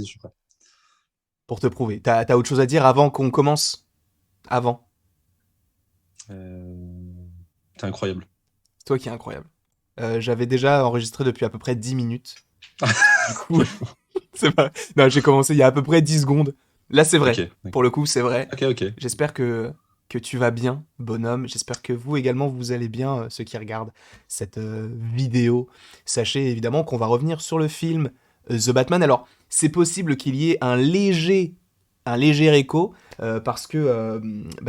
vas-y, je suis prêt. Pour te prouver. T'as autre chose à dire avant qu'on commence? Avant. Euh, T'es incroyable. C'est toi qui es incroyable. J'avais déjà enregistré depuis à peu près 10 minutes. Du coup, c'est pas... Non, j'ai commencé il y a à peu près 10 secondes. Là, c'est Ok, vrai. Pour le coup, c'est vrai. ok, ok. J'espère que tu vas bien, bonhomme. J'espère que vous également, vous allez bien, ceux qui regardent cette vidéo. Sachez évidemment qu'on va revenir sur le film The Batman. Alors, c'est possible qu'il y ait un léger écho, parce que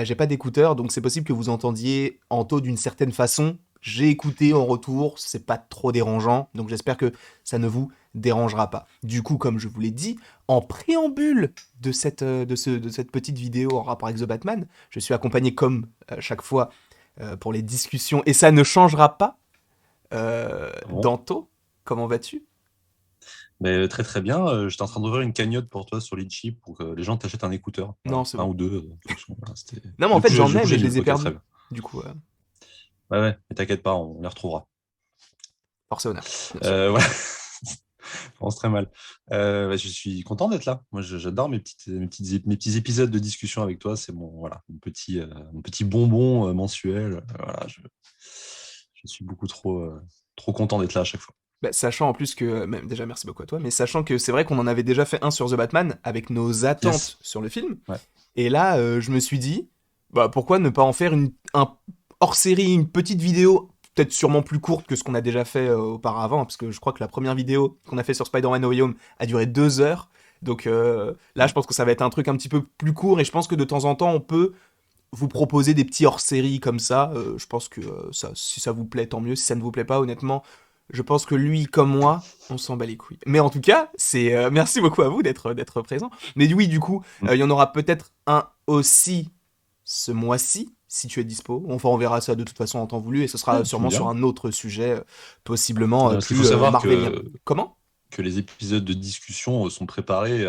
j'ai pas d'écouteurs, donc c'est possible que vous entendiez Anto d'une certaine façon. J'ai écouté en retour, c'est pas trop dérangeant, donc j'espère que ça ne vous dérangera pas. Du coup, comme je vous l'ai dit, en préambule de cette petite vidéo en rapport avec The Batman, je suis accompagné comme chaque fois pour les discussions, et ça ne changera pas, Bon. d'Anto. Comment vas-tu? Mais très très bien. J'étais en train d'ouvrir une cagnotte pour toi sur Litchi pour que les gens t'achètent un écouteur. Non, Voilà. c'est Un bon. ou deux, en fonction. Voilà, Non, mais en Du fait, coup, j'en ai, mais j'ai je nul. les ai Ok, très perdus. bien. Du coup, Ouais, ouais, mais t'inquiète pas, on les retrouvera. force et honneur, bien sûr. Ouais. Je pense très mal. Je suis content d'être là. Moi, j'adore mes petits épisodes de discussion avec toi. C'est mon petit bonbon mensuel. Voilà, je suis beaucoup trop content d'être là à chaque fois. Bah, sachant en plus que, même, déjà merci beaucoup à toi, mais sachant que c'est vrai qu'on en avait déjà fait un sur The Batman avec nos Yes. attentes sur le film, Ouais. et là je me suis dit, bah pourquoi ne pas en faire un hors-série, une petite vidéo, peut-être sûrement plus courte que ce qu'on a déjà fait auparavant, parce que je crois que la première vidéo qu'on a fait sur Spider-Man No Way Home a duré 2 heures, donc là je pense que ça va être un truc un petit peu plus court, et je pense que de temps en temps on peut vous proposer des petits hors-série comme ça. Je pense que si ça vous plaît, tant mieux. Si ça ne vous plaît pas, honnêtement, je pense que lui comme moi, on s'en bat les couilles. Mais en tout cas, merci beaucoup à vous d'être présent. Mais oui, du coup, Mm. il y en aura peut-être un aussi ce mois-ci, si tu es dispo. Enfin, on verra ça de toute façon en temps voulu, et ce sera Ouais, tu me sûrement sur diras. un autre sujet, possiblement Parce qu'il faut plus savoir marvelien. Comment? que les épisodes de discussion sont préparés,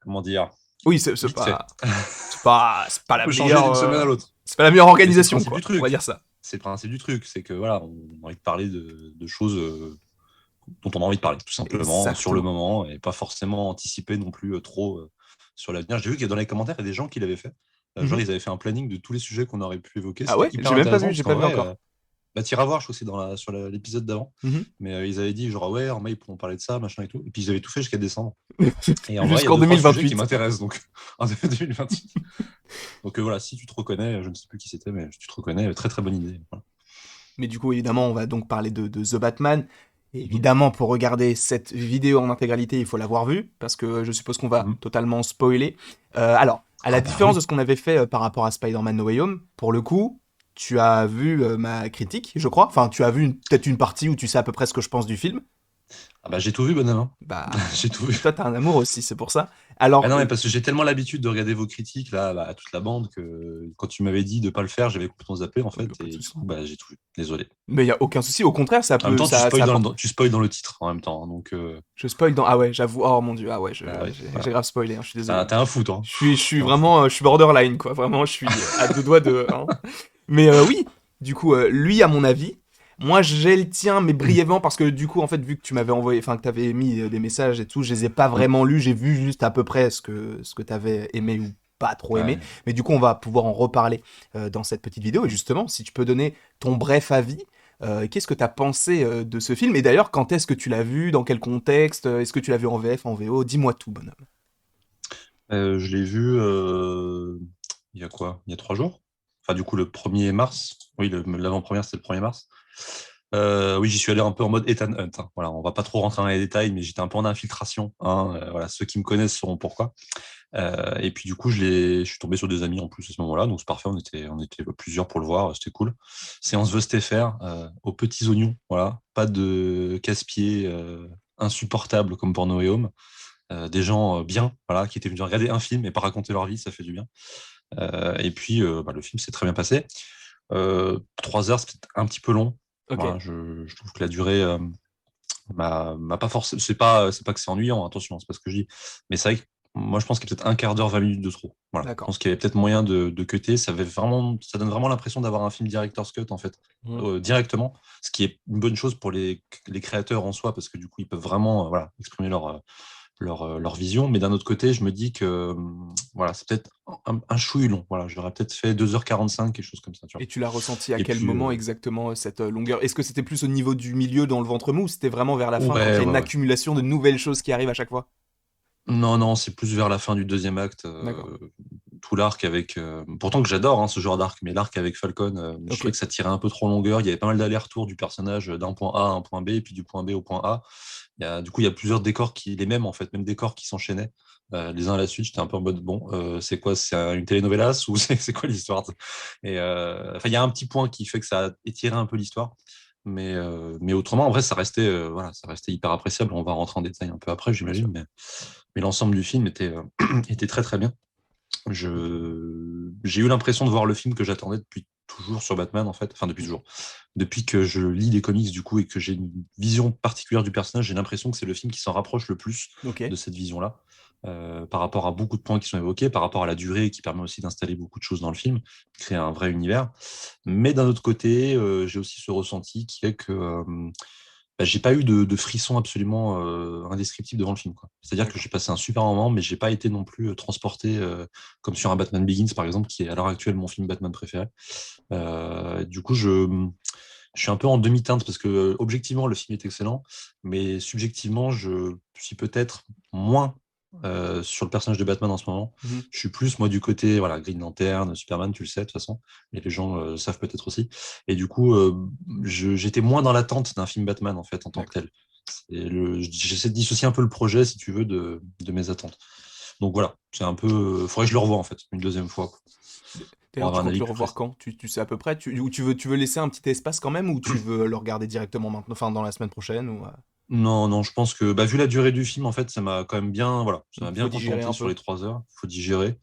comment dire, Oui, c'est c'est vite fait. pas, c'est pas Ça la peut changer meilleure, d'une semaine à l'autre. c'est pas la meilleure Mais c'est le organisation, principe du quoi. On va dire truc. ça. C'est le principe du truc. C'est que voilà, on a envie de parler de choses dont on a envie de parler, tout simplement, sur le Exactement. moment, et pas forcément anticiper non plus trop sur l'avenir. J'ai vu qu'il y a dans les commentaires, il y a des gens qui l'avaient fait. Genre, Mhm. ils avaient fait un planning de tous les sujets qu'on aurait pu évoquer. Ah C'était ouais, hyper j'ai même pas intéressant vu, parce j'ai qu'en pas vu vrai, encore. bah, t'iras voir, je crois que c'est l'épisode d'avant. Mhm. Mais ils avaient dit, genre, ah ouais, en mai, ils pourront parler de ça, machin et tout. Et puis, ils avaient tout fait jusqu'à décembre. Et en vrai, il y a Jusqu'en deux, trois sujets qui 2028. m'intéressent, donc, en 2026. Donc, voilà, si tu te reconnais, je ne sais plus qui c'était, mais si tu te reconnais, très très bonne idée. Voilà. Mais du coup, évidemment, on va donc parler de The Batman. Et Mhm. évidemment, pour regarder cette vidéo en intégralité, il faut l'avoir vue, parce que je suppose qu'on va Mhm. totalement spoiler. Alors, à la Ah bah différence de oui. ce qu'on avait fait par rapport à Spider-Man No Way Home, pour le coup, tu as vu ma critique, je crois. Enfin, tu as vu peut-être une partie où tu sais à peu près ce que je pense du film. Ah bah j'ai tout vu, bonhomme. Hein. Bah, J'ai tout vu. toi, t'as un amour aussi, c'est pour ça. Ah Alors, non, mais parce que j'ai tellement l'habitude de regarder vos critiques là, à toute la bande que quand tu m'avais dit de pas le faire, j'avais complètement zappé en fait, pas de et du souci. coup, bah j'ai tout vu. Désolé. Mais il y a aucun souci, au contraire, ça En même peut, temps, ça apporte. tu spoil dans le titre en même temps. Hein, donc, Je spoil dans. Ah ouais, j'avoue. Oh mon dieu, ah ouais, bah ouais, j'ai voilà. grave spoilé, hein, je suis désolé. T'es un fou, toi. Hein. Je suis T'es un fou. vraiment. Je suis borderline, quoi. Vraiment, je suis à deux doigts de. Hein. Mais oui, du coup, lui, à mon avis, moi j'ai le tien, mais brièvement, parce que du coup, en fait, vu que tu m'avais envoyé. Enfin, que t'avais mis des messages et tout, je les ai pas Mm. vraiment lus, j'ai vu juste à peu près ce que t'avais aimé ou pas trop aimé. Ouais. Mais du coup, on va pouvoir en reparler dans cette petite vidéo. Et justement, si tu peux donner ton bref avis. Qu'est-ce que tu as pensé de ce film? Et d'ailleurs, quand est-ce que tu l'as vu? Dans quel contexte? Est-ce que tu l'as vu en VF, en VO? Dis-moi tout, bonhomme. Je l'ai vu il y a quoi? Il y a 3 jours? Enfin, du coup, le 1er mars. Oui, l'avant-première, c'était le 1er mars. Oui, j'y suis allé un peu en mode Ethan Hunt. Hein. Voilà, on va pas trop rentrer dans les détails, mais j'étais un peu en infiltration. Hein. Voilà, ceux qui me connaissent sauront pourquoi. Et puis du coup, je suis tombé sur des amis en plus à ce moment-là, donc c'est parfait. On était plusieurs pour le voir, c'était cool. Séance The Stéphane, aux petits oignons, voilà, pas de casse-pied insupportable comme pour No Way Home. Des gens bien, voilà, qui étaient venus regarder un film et pas raconter leur vie, ça fait du bien. Et puis bah, le film s'est très bien passé. 3 heures, c'est peut-être un petit peu long. Voilà, Ok, je trouve que la durée m'a pas forcément. C'est pas que c'est ennuyant, attention, c'est pas ce que je dis. Mais c'est vrai que moi, je pense qu'il y a peut-être un quart d'heure, 20 minutes de trop. Voilà. Je d'accord. pense qu'il y avait peut-être moyen de cutter. Ça donne vraiment l'impression d'avoir un film director's cut, en fait, Mm. directement. Ce qui est une bonne chose pour les créateurs en soi, parce que du coup, ils peuvent vraiment voilà, exprimer leur vision. Mais d'un autre côté, je me dis que voilà, c'est peut-être un chouille long. Voilà, j'aurais peut-être fait 2h45, quelque chose comme ça. Tu vois. Et tu l'as ressenti à Et quel puis, moment exactement, cette longueur? Est-ce que c'était plus au niveau du milieu dans le ventre mou ou c'était vraiment vers la fin quand il ouais, y a ouais, une ouais. accumulation de nouvelles choses qui arrivent à chaque fois? Non, non, c'est plus vers la fin du deuxième acte. D'accord. Tout l'arc avec. Pourtant que j'adore ce genre d'arc, mais l'arc avec Falcon, je Ok. trouvais que ça tirait un peu trop en longueur. Il y avait pas mal d'allers-retours du personnage d'un point A à un point B, et puis du point B au point A. Du coup, il y a plusieurs décors les mêmes en fait, même décors qui s'enchaînaient les uns à la suite. J'étais un peu en mode bon, c'est quoi, c'est une telenovelas ou c'est quoi l'histoire? Et enfin, il y a un petit point qui fait que ça a étiré un peu l'histoire. Mais autrement, en vrai, voilà, ça restait hyper appréciable. On va rentrer en détail un peu après, Bien sûr. j'imagine. Mais l'ensemble du film était très très bien. J'ai eu l'impression de voir le film que j'attendais depuis toujours sur Batman, en fait. Enfin, depuis toujours. Depuis que je lis les comics, du coup, et que j'ai une vision particulière du personnage, j'ai l'impression que c'est le film qui s'en rapproche le plus Ok. de cette vision-là, par rapport à beaucoup de points qui sont évoqués, par rapport à la durée qui permet aussi d'installer beaucoup de choses dans le film, créer un vrai univers. Mais d'un autre côté, j'ai aussi ce ressenti qui est que j'ai pas eu de frisson absolument indescriptible devant le film, quoi. C'est-à-dire que D'accord. j'ai passé un super moment, mais j'ai pas été non plus transporté comme sur un Batman Begins, par exemple, qui est à l'heure actuelle mon film Batman préféré. Du coup, je suis un peu en demi-teinte parce que objectivement, le film est excellent, mais subjectivement, je suis peut-être moins sur le personnage de Batman en ce moment. Mhm. Je suis plus, moi, du côté voilà, Green Lantern, Superman, tu le sais de toute façon, et les gens le savent peut-être aussi. Et du coup, j'étais moins dans l'attente d'un film Batman, en fait, en tant que D'accord. tel. J'essaie de dissocier un peu le projet, si tu veux, de mes attentes. Donc voilà, c'est un peu. Faudrait que je le revoie, en fait, une deuxième fois, quoi, pour D'ailleurs, tu avoir un comptes avis le plus revoir précis. quand? Tu sais à peu près? Ou tu veux laisser un petit espace quand même ou tu veux le regarder directement maintenant, enfin dans la semaine prochaine ou Non, non, je pense que vu la durée du film, en fait, ça m'a quand même bien, voilà, ça m'a faut bien digérer contenté un sur peu? les 3 heures. Il faut digérer.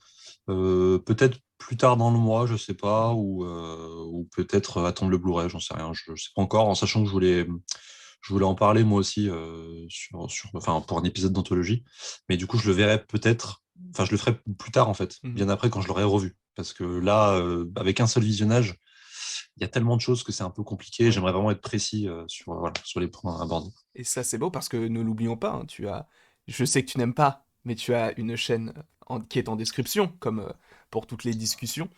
Peut-être plus tard dans le mois, je sais pas, ou peut-être attendre le Blu-ray, j'en sais rien, je sais pas encore, en sachant que je voulais en parler moi aussi enfin, pour un épisode d'anthologie. Mais du coup, je le verrai peut-être, enfin, je le ferai plus tard en fait, Mhm. bien après quand je l'aurai revu. Parce que là, avec un seul visionnage, il y a tellement de choses que c'est un peu compliqué. Ouais. J'aimerais vraiment être précis voilà, sur les points abordés. Et ça, c'est beau parce que ne l'oublions pas, hein, je sais que tu n'aimes pas, mais tu as une chaîne qui est en description, comme pour toutes les discussions.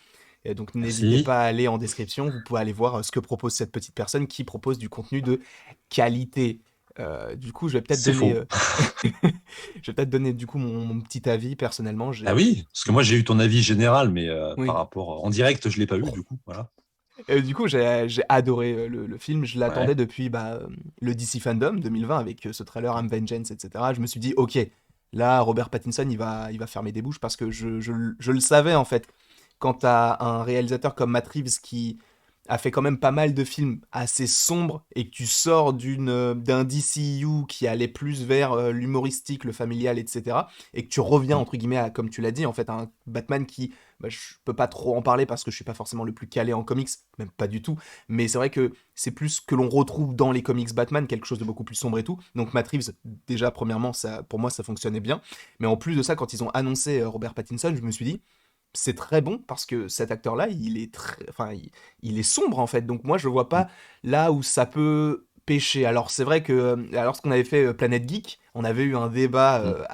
Et donc n'hésitez Merci. pas à aller en description, vous pouvez aller voir ce que propose cette petite personne qui propose du contenu de qualité. Du coup, je vais peut-être C'est donner, faux. je vais peut-être donner du coup mon petit avis personnellement. Ah oui, parce que moi j'ai eu ton avis général, mais par Oui. rapport en direct, je l'ai pas eu du coup. Voilà. Du coup, j'ai adoré le film. Je l'attendais Ouais. depuis le DC Fandom 2020 avec ce trailer I'm Vengeance, etc. Je me suis dit, ok, là, Robert Pattinson, il va fermer des bouches parce que je le savais en fait. Quand t'as un réalisateur comme Matt Reeves qui a fait quand même pas mal de films assez sombres et que tu sors d'un DCU qui allait plus vers l'humoristique, le familial, etc. et que tu reviens Mm. entre guillemets à, comme tu l'as dit, en fait, un Batman qui je peux pas trop en parler parce que je suis pas forcément le plus calé en comics, même pas du tout. Mais c'est vrai que c'est plus ce que l'on retrouve dans les comics Batman, quelque chose de beaucoup plus sombre et tout. Donc Matt Reeves, déjà premièrement, ça, pour moi, ça fonctionnait bien. Mais en plus de ça, quand ils ont annoncé Robert Pattinson, je me suis dit, c'est très bon parce que cet acteur-là, il est sombre en fait. Donc moi, je vois Mm. pas là où ça peut pêcher. Alors c'est vrai que lorsqu'on avait fait Planète Geek, on avait eu un débat Mm.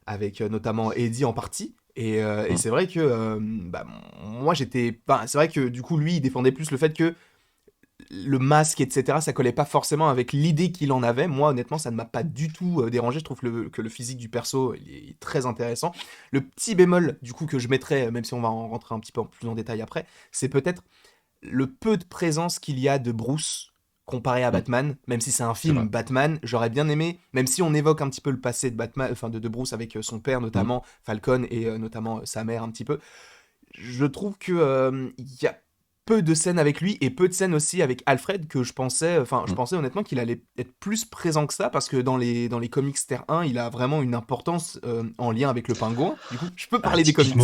avec notamment Eddie en partie. Et Mm. c'est vrai que moi j'étais. Enfin, c'est vrai que du coup lui il défendait plus le fait que le masque, etc., ça collait pas forcément avec l'idée qu'il en avait. Moi, honnêtement, ça ne m'a pas du tout dérangé. Je trouve que le physique du perso il est très intéressant. Le petit bémol, du coup, que je mettrais, même si on va en rentrer un petit peu plus en détail après, c'est peut-être le peu de présence qu'il y a de Bruce comparé à Mm. Batman, même si c'est un C'est vrai. film Batman, j'aurais bien aimé, même si on évoque un petit peu le passé de Batman, enfin de Bruce avec son père Mm. notamment, Falcon, et notamment sa mère un petit peu, je trouve que il y a peu de scènes avec lui et peu de scènes aussi avec Alfred que je Mm. pensais honnêtement qu'il allait être plus présent que ça parce que dans les comics Terre 1, il a vraiment une importance en lien avec le pingouin. Du coup, je peux parler des comics.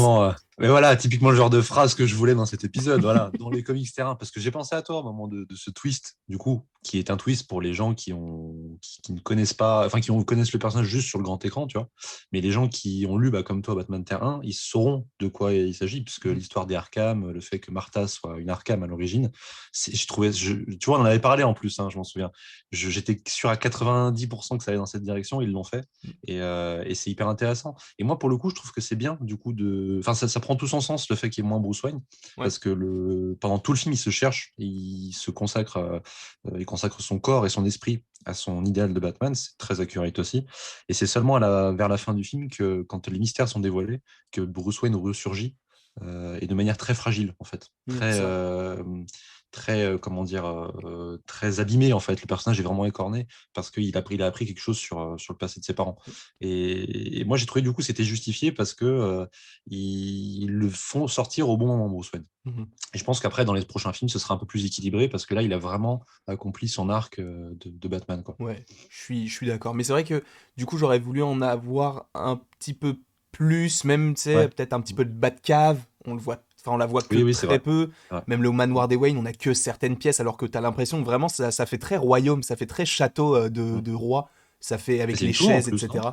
Mais voilà, typiquement le genre de phrase que je voulais dans cet épisode, voilà, dans les comics terrain, parce que j'ai pensé à toi au moment de ce twist, du coup, qui est un twist pour les gens qui ne connaissent pas, enfin, connaissent le personnage juste sur le grand écran, tu vois. Mais les gens qui ont lu, bah, comme toi, Batman Terre 1, ils sauront de quoi il s'agit, puisque Mhm. l'histoire des Arkham, le fait que Martha soit une Arkham à l'origine, je trouvais, tu vois, on en avait parlé en plus, hein, je m'en souviens. J'étais sûr à 90% que ça allait dans cette direction, ils l'ont fait, et c'est hyper intéressant. Et moi, pour le coup, je trouve que c'est bien, du coup, enfin, ça prend tout son sens, le fait qu'il y ait moins Bruce Wayne, Ouais. parce que pendant tout le film, il se cherche, il consacre son corps et son esprit à son idéal de Batman, c'est très accurate aussi. Et c'est seulement vers la fin du film que, quand les mystères sont dévoilés, que Bruce Wayne ressurgit, et de manière très fragile, en fait. C'est vrai. Comment dire, très abîmé, en fait. Le personnage est vraiment écorné parce il a appris quelque chose sur le passé de ses parents. Et moi, j'ai trouvé du coup c'était justifié parce que ils le font sortir au bon moment, Bruce Wayne. Mhm. Et je pense qu'après, dans les prochains films, ce sera un peu plus équilibré parce que là, il a vraiment accompli son arc de Batman, quoi. Ouais, je suis d'accord. Mais c'est vrai que du coup, j'aurais voulu en avoir un petit peu plus, même, tu sais, Ouais. peut-être un petit peu de Batcave. On le voit, enfin, on la voit que Oui, oui, c'est très vrai. peu. C'est vrai. Même le Mm, manoir des Wayne, on a que certaines pièces, alors que t'as l'impression que vraiment, ça fait très royaume, ça fait très château mm. de roi. Ça fait Mais avec c'est les une tour en chaises, plus, non? etc.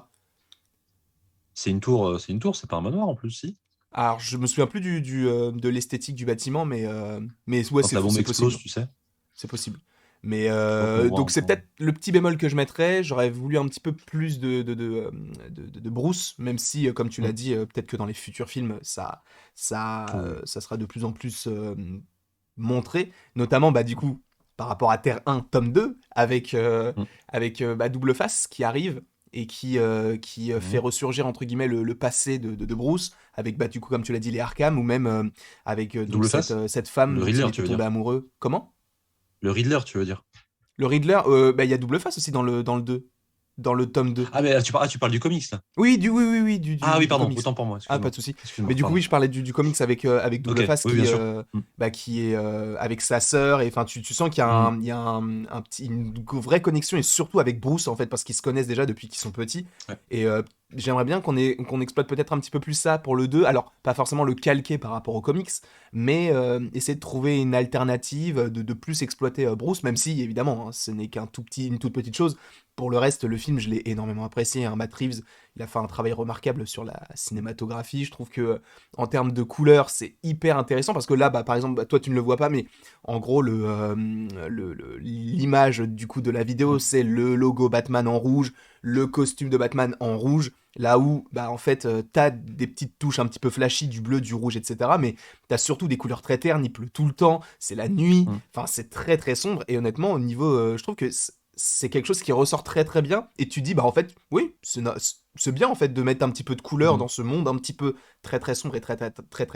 C'est une tour, c'est pas un manoir en plus, si. Alors, je me souviens plus de l'esthétique du bâtiment, mais ouais, Quand la bombe c'est possible. explose, tu sais. C'est possible. Mais Je crois qu'on le voit donc un c'est peu. peut-être le petit bémol que je mettrais. J'aurais voulu un petit peu plus de Bruce, même si, comme tu l'as Mm. dit, peut-être que dans les futurs films, Oui. ça sera de plus en plus montré. Notamment, bah, du coup, par rapport à Terre 1, tome 2, Mm. avec bah, Double Face qui arrive et qui fait Mhm. ressurgir, entre guillemets, le passé de Bruce, avec, bah, du coup, comme tu l'as dit, les Arkham, ou même avec donc Double face? cette Le femme dont il Riddler, tu était veux tombé dire? amoureux. Comment? Le Riddler, tu veux dire? Le Riddler, bah, il y a Double Face aussi dans le 2, dans le tome 2. Ah, mais tu parles du comics, là. Oui, Ah oui, du pardon, comics. autant pour moi, Ah, pas excuse-moi. de souci. Mais Excuse-moi, du coup, pardon. oui, je parlais du comics avec Ok, Double Face oui, bien sûr. Mm. qui est avec sa sœur. Et enfin, tu sens qu'il y a, Mm. il y a une vraie connexion, et surtout avec Bruce, en fait, parce qu'ils se connaissent déjà depuis qu'ils sont petits. Ouais. Et j'aimerais bien qu'on exploite peut-être un petit peu plus ça pour le 2. Alors, pas forcément le calquer par rapport aux comics, mais essayer de trouver une alternative, de plus exploiter Bruce, même si, évidemment, hein, ce n'est une toute petite chose. Pour le reste, le film, je l'ai énormément apprécié, hein. Matt Reeves, il a fait un travail remarquable sur la cinématographie. Je trouve que en termes de couleurs, c'est hyper intéressant parce que là, bah, par exemple, bah, toi tu ne le vois pas, mais en gros, l'image du coup de la vidéo, Mm. c'est le logo Batman en rouge, le costume de Batman en rouge. Là où, bah, en fait, t'as des petites touches un petit peu flashy, du bleu, du rouge, etc. Mais t'as surtout des couleurs très ternes, il pleut tout le temps, c'est la nuit, Mm. enfin, c'est très très sombre. Et honnêtement, au niveau, je trouve que c'est quelque chose qui ressort très très bien. Et tu dis, bah en fait, oui, c'est bien en fait de mettre un petit peu de couleur Mm. dans ce monde un petit peu très très sombre et très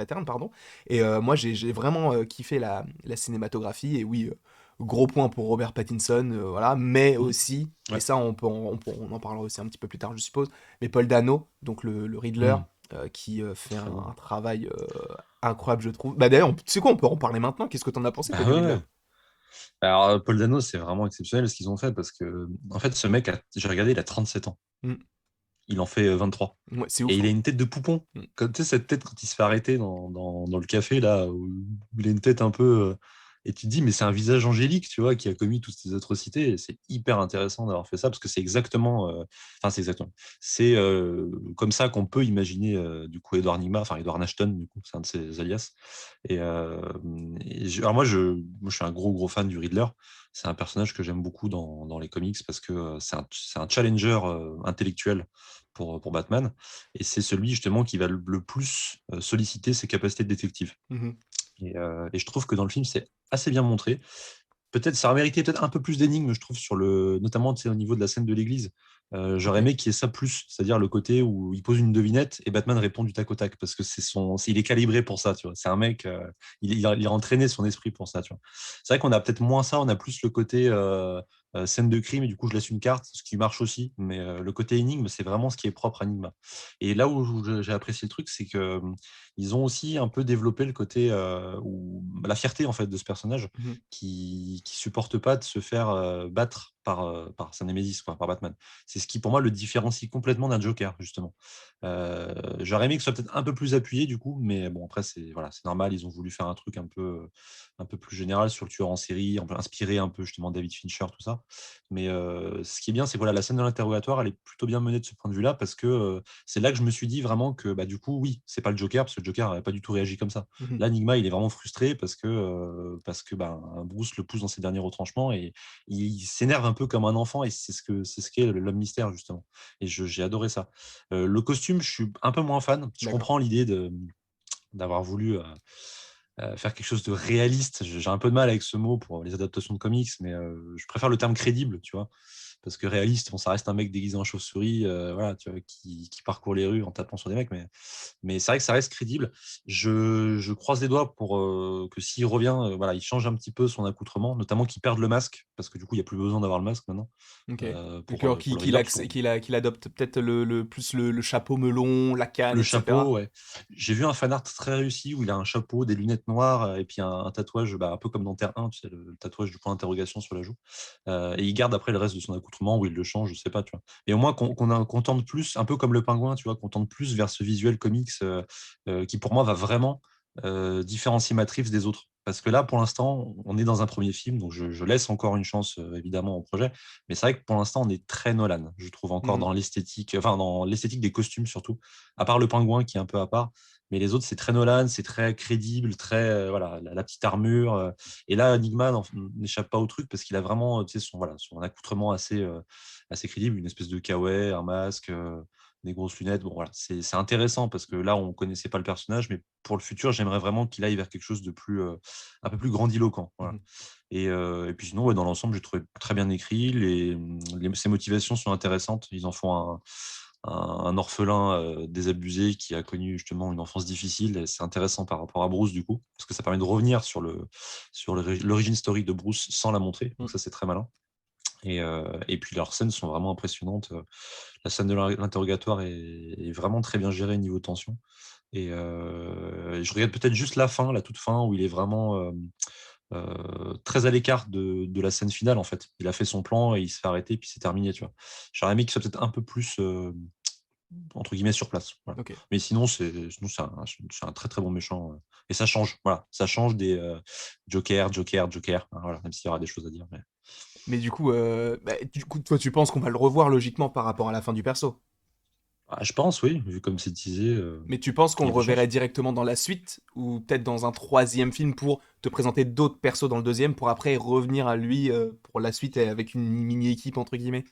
terne, pardon. Et moi, j'ai vraiment kiffé la cinématographie. Et oui, gros point pour Robert Pattinson, voilà. Mais Mm. aussi, et Ouais. ça, on en parlera aussi un petit peu plus tard, je suppose. Mais Paul Dano, donc le Riddler, Mm. qui fait Très bon. un travail incroyable, je trouve. Bah d'ailleurs, tu sais quoi, on peut en parler maintenant. Qu'est-ce que t'en as pensé, toi, Bah du ouais, Riddler? ouais. Alors, Paul Dano, c'est vraiment exceptionnel ce qu'ils ont fait parce que, en fait, ce mec, j'ai regardé, il a 37 ans. Mm. Il en fait 23. Ouais, c'est Et ouf, il a hein. une tête de poupon. Mm. Comme tu sais, cette tête quand il se fait arrêter dans le café, là, où il a une tête un peu. Et tu te dis, mais c'est un visage angélique, tu vois, qui a commis toutes ces atrocités. Et c'est hyper intéressant d'avoir fait ça parce que c'est exactement. Enfin, c'est exactement. C'est comme ça qu'on peut imaginer, du coup, Edward Nigma, enfin, Edward Ashton, du coup, c'est un de ses alias. Et, euh, alors, moi, je suis un gros fan du Riddler. C'est un personnage que j'aime beaucoup dans les comics parce que c'est un challenger intellectuel pour Batman. Et c'est celui justement qui va le plus solliciter ses capacités de détective. Mhm. Et je trouve que dans le film, c'est assez bien montré. Peut-être ça aurait mérité peut-être un peu plus d'énigmes, je trouve, notamment tu sais, au niveau de la scène de l'église. J'aurais Ok. aimé qu'il y ait ça plus, c'est-à-dire le côté où il pose une devinette et Batman répond du tac au tac, parce que il est calibré pour ça, tu vois. C'est un mec, il a entraîné son esprit pour ça, tu vois. C'est vrai qu'on a peut-être moins ça, on a plus le côté scène de crime, et du coup je laisse une carte, ce qui marche aussi, mais le côté énigme, c'est vraiment ce qui est propre à Enigma. Et là où j'ai apprécié le truc, c'est que ils ont aussi un peu développé le côté la fierté en fait de ce personnage Mhm. qui supporte pas de se faire battre par sa némésis, quoi, par Batman. C'est ce qui pour moi le différencie complètement d'un Joker justement. J'aurais aimé que ce soit peut-être un peu plus appuyé du coup, mais bon après c'est voilà, c'est normal, ils ont voulu faire un truc un peu plus général sur le tueur en série, un peu inspiré un peu justement David Fincher, tout ça. Mais ce qui est bien, c'est que voilà, la scène de l'interrogatoire, elle est plutôt bien menée de ce point de vue-là, parce que c'est là que je me suis dit vraiment que bah, du coup, oui, c'est pas le Joker, parce que le Joker n'avait pas du tout réagi comme ça. Mhm. Là, Enigma, il est vraiment frustré parce que bah, Bruce le pousse dans ses derniers retranchements et il s'énerve un peu comme un enfant, et c'est ce qu'est l'homme mystère, justement. Et j'ai adoré ça. Le costume, je suis un peu moins fan. Je D'accord. comprends l'idée d'avoir voulu faire quelque chose de réaliste. J'ai un peu de mal avec ce mot pour les adaptations de comics, mais je préfère le terme crédible, tu vois. Parce que réaliste, bon, ça reste un mec déguisé en chauve-souris, voilà, tu vois, qui parcourt les rues en tapant sur des mecs, mais c'est vrai que ça reste crédible. Je croise les doigts pour que s'il revient, voilà, il change un petit peu son accoutrement, notamment qu'il perde le masque, parce que du coup, il n'y a plus besoin d'avoir le masque maintenant Ok. pour, D'accord, pour le Riddler. Parce qu'on qu'il adopte peut-être plus le chapeau melon, la canne, Le chapeau, etc. ouais. J'ai vu un fan art très réussi où il a un chapeau, des lunettes noires et puis un tatouage, bah, un peu comme dans Terre 1, tu sais, le tatouage du point d'interrogation sur la joue. Et il garde après le reste de son accoutrement ou il le change, je sais pas, tu vois. Et au moins qu'on tende plus, un peu comme le pingouin, tu vois, qu'on tende plus vers ce visuel comics qui pour moi va vraiment différencier Matrix des autres. Parce que là, pour l'instant, on est dans un premier film, donc je laisse encore une chance évidemment au projet. Mais c'est vrai que pour l'instant, on est très Nolan, je trouve encore Mhm. dans l'esthétique, enfin dans l'esthétique des costumes surtout à part le pingouin qui est un peu à part. Mais les autres, c'est très Nolan, c'est très crédible, très voilà, la petite armure. Et là, Enigma n'échappe pas au truc parce qu'il a vraiment voilà, son accoutrement assez crédible, une espèce de kawaii, un masque, des grosses lunettes. Bon, voilà, c'est intéressant parce que là, on ne connaissait pas le personnage, mais pour le futur, j'aimerais vraiment qu'il aille vers quelque chose de plus, un peu plus grandiloquent. Voilà. Mhm. Et puis sinon, ouais, dans l'ensemble, j'ai trouvé très bien écrit. Ses motivations sont intéressantes. Ils en font un orphelin désabusé qui a connu justement une enfance difficile. Et c'est intéressant par rapport à Bruce, du coup, parce que ça permet de revenir sur l'origine story de Bruce sans la montrer. Donc Mhm. ça, c'est très malin. Et puis leurs scènes sont vraiment impressionnantes. La scène de l'interrogatoire est vraiment très bien gérée niveau tension. Et je regarde peut-être juste la fin, la toute fin, où il est vraiment très à l'écart de la scène finale, en fait. Il a fait son plan et il se fait arrêter, puis c'est terminé, tu vois. J'aurais aimé qu'il soit peut-être un peu plus, entre guillemets, sur place. Voilà. Ok. Mais sinon, c'est un très très bon méchant. Et ça change, voilà. Ça change des Joker, hein, voilà, même s'il y aura des choses à dire. Mais du coup, toi, tu penses qu'on va le revoir logiquement par rapport à la fin du perso. Ah, je pense, oui, vu comme c'est teasé, Mais tu penses qu'on il y le a des reverrait chances. directement dans la suite ou peut-être dans un troisième film pour te présenter d'autres persos dans le deuxième pour après revenir à lui pour la suite avec une mini-équipe entre guillemets?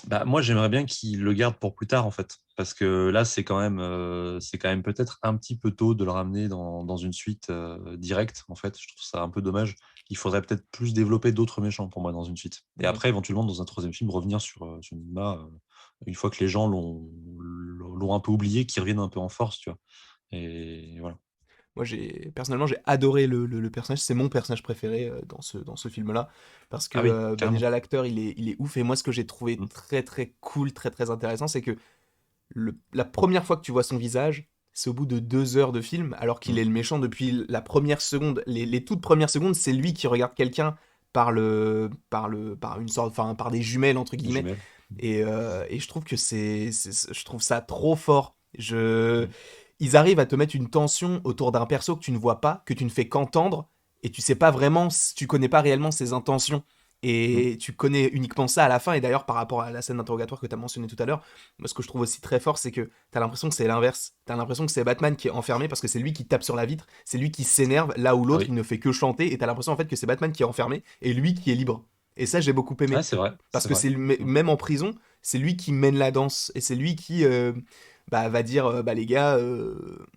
Bah, moi, j'aimerais bien qu'il le garde pour plus tard, en fait. Parce que là, c'est quand même peut-être un petit peu tôt de le ramener dans une suite directe, en fait. Je trouve ça un peu dommage. Il faudrait peut-être plus développer d'autres méchants pour moi dans une suite. Et Mhm. après, éventuellement, dans un troisième film, revenir sur Nigma, une fois que les gens l'ont un peu oublié, qu'ils reviennent un peu en force, tu vois. Et voilà. Moi, personnellement, j'ai adoré le personnage. C'est mon personnage préféré dans ce film-là. Parce que Ah oui, déjà, carrément. l'acteur, il est ouf. Et moi, ce que j'ai trouvé Mm. très, très cool, très, très intéressant, c'est que la première fois que tu vois son visage, c'est au bout de 2 heures de film, alors qu'il Mm. est le méchant depuis la première seconde. Les toutes premières secondes, c'est lui qui regarde quelqu'un par une sorte, enfin, par des jumelles, entre Les guillemets. jumelles. Et je trouve que je trouve ça trop fort. Mm. Ils arrivent à te mettre une tension autour d'un perso que tu ne vois pas, que tu ne fais qu'entendre, et tu sais pas vraiment, tu connais pas réellement ses intentions. Mm. Et tu connais uniquement ça à la fin. Et d'ailleurs, par rapport à la scène d'interrogatoire que tu as mentionné tout à l'heure, moi, ce que je trouve aussi très fort, c'est que tu as l'impression que c'est l'inverse. Tu as l'impression que c'est Batman qui est enfermé parce que c'est lui qui tape sur la vitre, c'est lui qui s'énerve, là où Ah l'autre, oui. il ne fait que chanter. Et tu as l'impression en fait que c'est Batman qui est enfermé et lui qui est libre. Et ça, j'ai beaucoup aimé. Ah, c'est vrai, Parce c'est que vrai. Mm. même en prison, c'est lui qui mène la danse. Et c'est lui qui va dire bah les gars,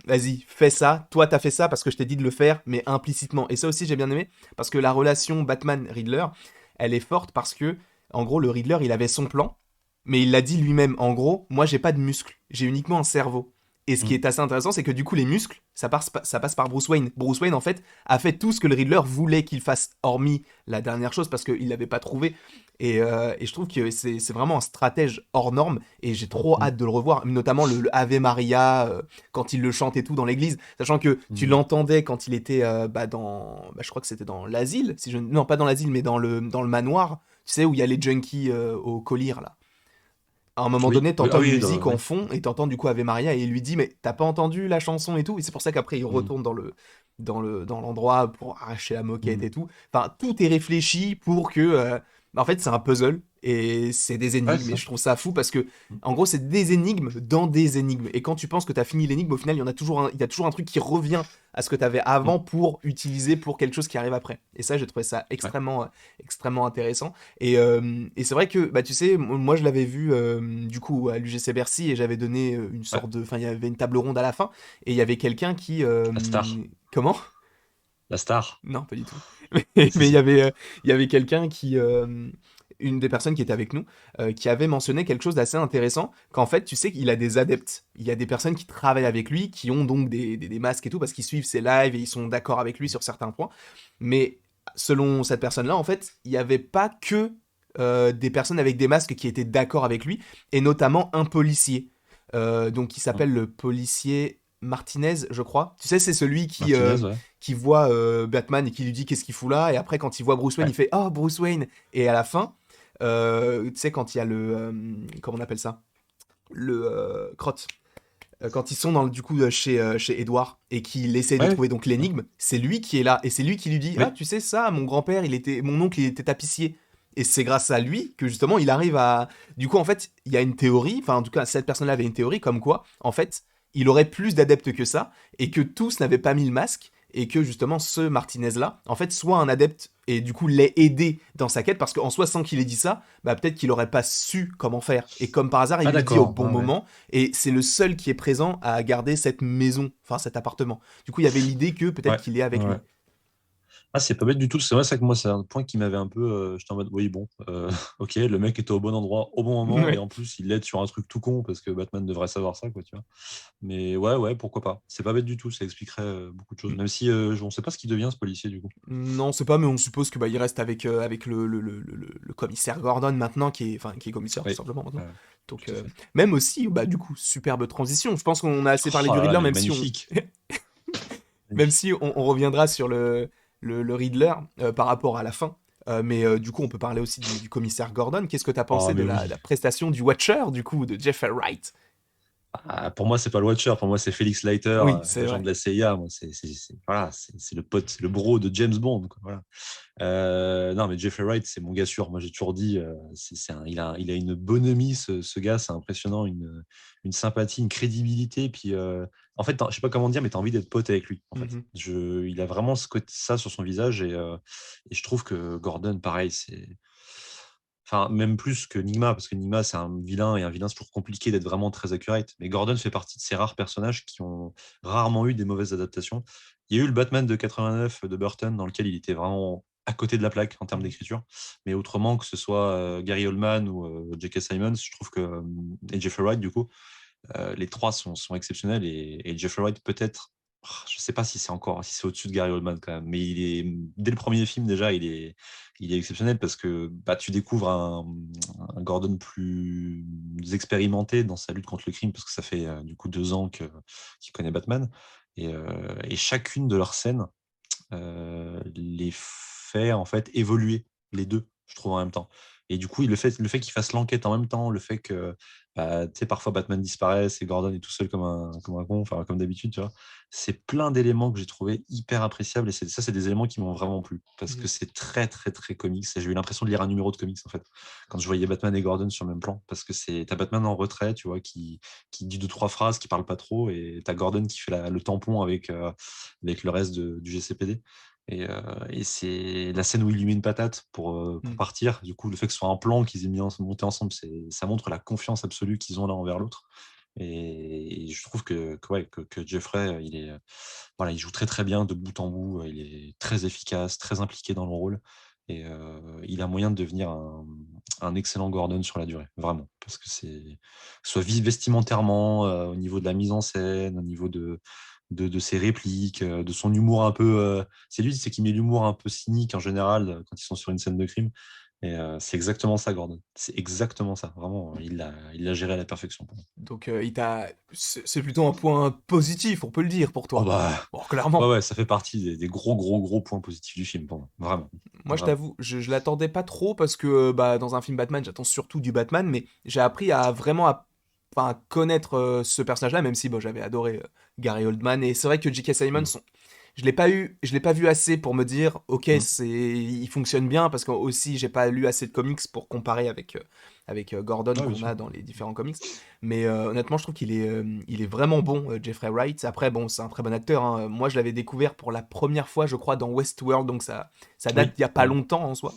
vas-y, fais ça. Toi, t'as fait ça parce que je t'ai dit de le faire, mais implicitement. Et ça aussi, j'ai bien aimé. Parce que la relation Batman-Riddler, elle est forte parce que, en gros, le Riddler, il avait son plan. Mais il l'a dit lui-même. En gros, moi, j'ai pas de muscles. J'ai uniquement un cerveau. Et ce qui Mm. est assez intéressant, c'est que du coup, les muscles, ça passe par Bruce Wayne. Bruce Wayne, en fait, a fait tout ce que le Riddler voulait qu'il fasse, hormis la dernière chose, parce qu'il l'avait pas trouvé. Et je trouve que c'est vraiment un stratège hors norme, et j'ai trop Mm. hâte de le revoir, notamment le Ave Maria, quand il le chante et tout dans l'église, sachant que tu Mm. l'entendais quand il était je crois que c'était dans l'asile, si je... non pas dans l'asile, mais dans le manoir, tu sais, où il y a les junkies au collier, là. À un moment Oui, donné, oui, ah t'entends une oui, musique en oui. fond et t'entends du coup Ave Maria et il lui dit mais t'as pas entendu la chanson et tout et c'est pour ça qu'après il Mm. retourne dans l'endroit pour arracher la moquette Mm. et tout. Enfin tout est réfléchi pour que en fait c'est un puzzle et c'est des Ouais, énigmes c'est et ça. je trouve ça fou parce que Mm. en gros c'est des énigmes dans des énigmes et quand tu penses que t'as fini l'énigme au final il y a toujours un truc qui revient à ce que t'avais Mm. avant pour utiliser pour quelque chose qui arrive après et ça j'ai trouvé ça Ouais. extrêmement intéressant et c'est vrai que, bah, tu sais, moi je l'avais vu du coup à l'UGC Bercy et j'avais donné une Ouais. sorte de. Enfin, il y avait une table ronde à la fin et il y avait quelqu'un qui. La star. Comment? La star. Non, pas du tout. Mais Si, si. il y avait quelqu'un qui. Une des personnes qui était avec nous, qui avait mentionné quelque chose d'assez intéressant, qu'en fait, tu sais qu'il a des adeptes. Il y a des personnes qui travaillent avec lui, qui ont donc des masques et tout, parce qu'ils suivent ses lives et ils sont d'accord avec lui sur certains points. Mais selon cette personne-là, en fait, il n'y avait pas que des personnes avec des masques qui étaient d'accord avec lui, et notamment un policier. Donc, qui Mm. s'appelle le policier Martinez, je crois. Tu sais, c'est celui Martinez, ouais. qui voit Batman et qui lui dit qu'est-ce qu'il fout là, et après, quand il voit Bruce Wayne, Ouais. il fait oh, Bruce Wayne! Et à la fin, tu sais, quand il y a comment on appelle ça? Le crotte. Quand ils sont du coup chez Edouard et qu'il essaye de Ouais. trouver donc Ouais. l'énigme, c'est lui qui est là et c'est lui qui lui dit ah Oui. tu sais ça mon grand-père mon oncle il était tapissier et c'est grâce à lui que justement il arrive à du coup en fait il y a une théorie enfin en tout cas cette personne-là avait une théorie comme quoi en fait il aurait plus d'adeptes que ça et que tous n'avaient pas mis le masque et que justement ce Martinez-là, en fait, soit un adepte et du coup l'ait aidé dans sa quête, parce qu'en soi, sans qu'il ait dit ça, bah peut-être qu'il aurait pas su comment faire. Et comme par hasard, il Ah, lui dit au d'accord. bon Ouais, ouais. moment, et c'est le seul qui est présent à garder cette maison, enfin cet appartement. Du coup, il y avait l'idée que peut-être Ouais. qu'il est avec Ouais. lui. Ah, c'est pas bête du tout. C'est vrai, ça que moi, c'est un point qui m'avait un peu. J'étais en mode, oui, bon, ok, le mec était au bon endroit au bon moment et Ouais. en plus, il l'aide sur un truc tout con parce que Batman devrait savoir ça, quoi, tu vois. Mais ouais, ouais, pourquoi pas. C'est pas bête du tout. Ça expliquerait beaucoup de choses. Même si on sait pas ce qui devient ce policier, du coup. Non, on sait pas, mais on suppose que bah, il reste avec le commissaire Gordon maintenant, qui est commissaire tout Oui, simplement maintenant. Donc tout à fait. même aussi, bah du coup, superbe transition. Je pense qu'on a assez parlé Oh du là là, Riddler, elle est même si on, magnifique. même Magnifique. si on reviendra sur le Riddler par rapport à la fin. Mais du coup, on peut parler aussi du commissaire Gordon. Qu'est-ce que tu as Oh, pensé de mais la oui. prestation du Watcher, du coup, de Jeffrey Wright? Ah, pour moi, c'est pas le Watcher. Pour moi, c'est Felix Leiter, Oui, c'est l'agent de vrai. la CIA. Moi, voilà, c'est le pote, c'est le bro de James Bond, quoi, voilà. Non, mais Jeffrey Wright, c'est mon gars sûr. Moi, j'ai toujours dit, il a une bonhomie, ce gars, c'est impressionnant, une sympathie, une crédibilité. Puis, en fait, je sais pas comment dire, mais tu as envie d'être pote avec lui. En fait, Mhm. il a vraiment ça sur son visage et je trouve que Gordon, pareil, c'est. Enfin, même plus que Nigma, parce que Nigma, c'est un vilain, et un vilain, c'est toujours compliqué d'être vraiment très accurate. Mais Gordon fait partie de ces rares personnages qui ont rarement eu des mauvaises adaptations. Il y a eu le Batman de 89 de Burton, dans lequel il était vraiment à côté de la plaque en termes Mhm. d'écriture. Mais autrement, que ce soit Gary Oldman ou J.K. Simmons, je trouve que, et Jeffrey Wright, du coup, les trois sont exceptionnels. Et Jeffrey Wright, peut-être, je ne sais pas si c'est au-dessus de Gary Oldman quand même, mais dès le premier film déjà, il est exceptionnel parce que bah, tu découvres un Gordon plus expérimenté dans sa lutte contre le crime parce que ça fait du coup 2 ans qu'il connaît Batman. Et chacune de leurs scènes les fait en fait évoluer les deux, je trouve en même temps. Et du coup, le fait qu'il fasse l'enquête en même temps, le fait que bah, tu sais, parfois Batman disparaisse et Gordon est tout seul comme un con, enfin comme d'habitude, tu vois. C'est plein d'éléments que j'ai trouvé hyper appréciables et c'est des éléments qui m'ont vraiment plu parce que Mhm. c'est très très très comics. Et j'ai eu l'impression de lire un numéro de comics en fait quand je voyais Batman et Gordon sur le même plan parce que t'as Batman en retrait, tu vois, qui dit deux trois phrases, qui parle pas trop et t'as Gordon qui fait le tampon avec le reste du GCPD. Et c'est la scène où il lui met une patate pour Mhm. partir. Du coup, le fait que ce soit un plan qu'ils aient monté ensemble, ça montre la confiance absolue qu'ils ont l'un envers l'autre. Et je trouve ouais, que Jeffrey, voilà, il joue très très bien de bout en bout. Il est très efficace, très impliqué dans le rôle. Et il a moyen de devenir un excellent Gordon sur la durée, vraiment. Parce que soit vestimentairement, au niveau de la mise en scène, au niveau de ses répliques, de son humour un peu. C'est lui, c'est qui met l'humour un peu cynique en général quand ils sont sur une scène de crime. Et c'est exactement ça, Gordon. C'est exactement ça. Vraiment, il l'a géré à la perfection pour moi. Donc, c'est plutôt un point positif, on peut le dire, pour Oh toi. bah, Bon, ouais, clairement. ouais, ça fait partie des gros, gros, gros points positifs du film pour moi. Vraiment. Moi, je Vraiment. t'avoue, je l'attendais pas trop parce que bah, dans un film Batman, j'attends surtout du Batman, mais j'ai appris à vraiment enfin, à connaître ce personnage-là, même si bon, j'avais adoré Gary Oldman. Et c'est vrai que J.K. Simmons, Mm. je l'ai pas vu assez pour me dire, ok, Mm. il fonctionne bien, parce que aussi, j'ai pas lu assez de comics pour comparer avec Gordon Ouais, bien qu'on sûr. a dans les différents comics. Mais honnêtement, je trouve il est vraiment bon, Jeffrey Wright. Après, bon, c'est un très bon acteur, hein. Moi, je l'avais découvert pour la première fois, je crois, dans Westworld, donc ça date Oui. d'il y a pas Mm. longtemps en soi.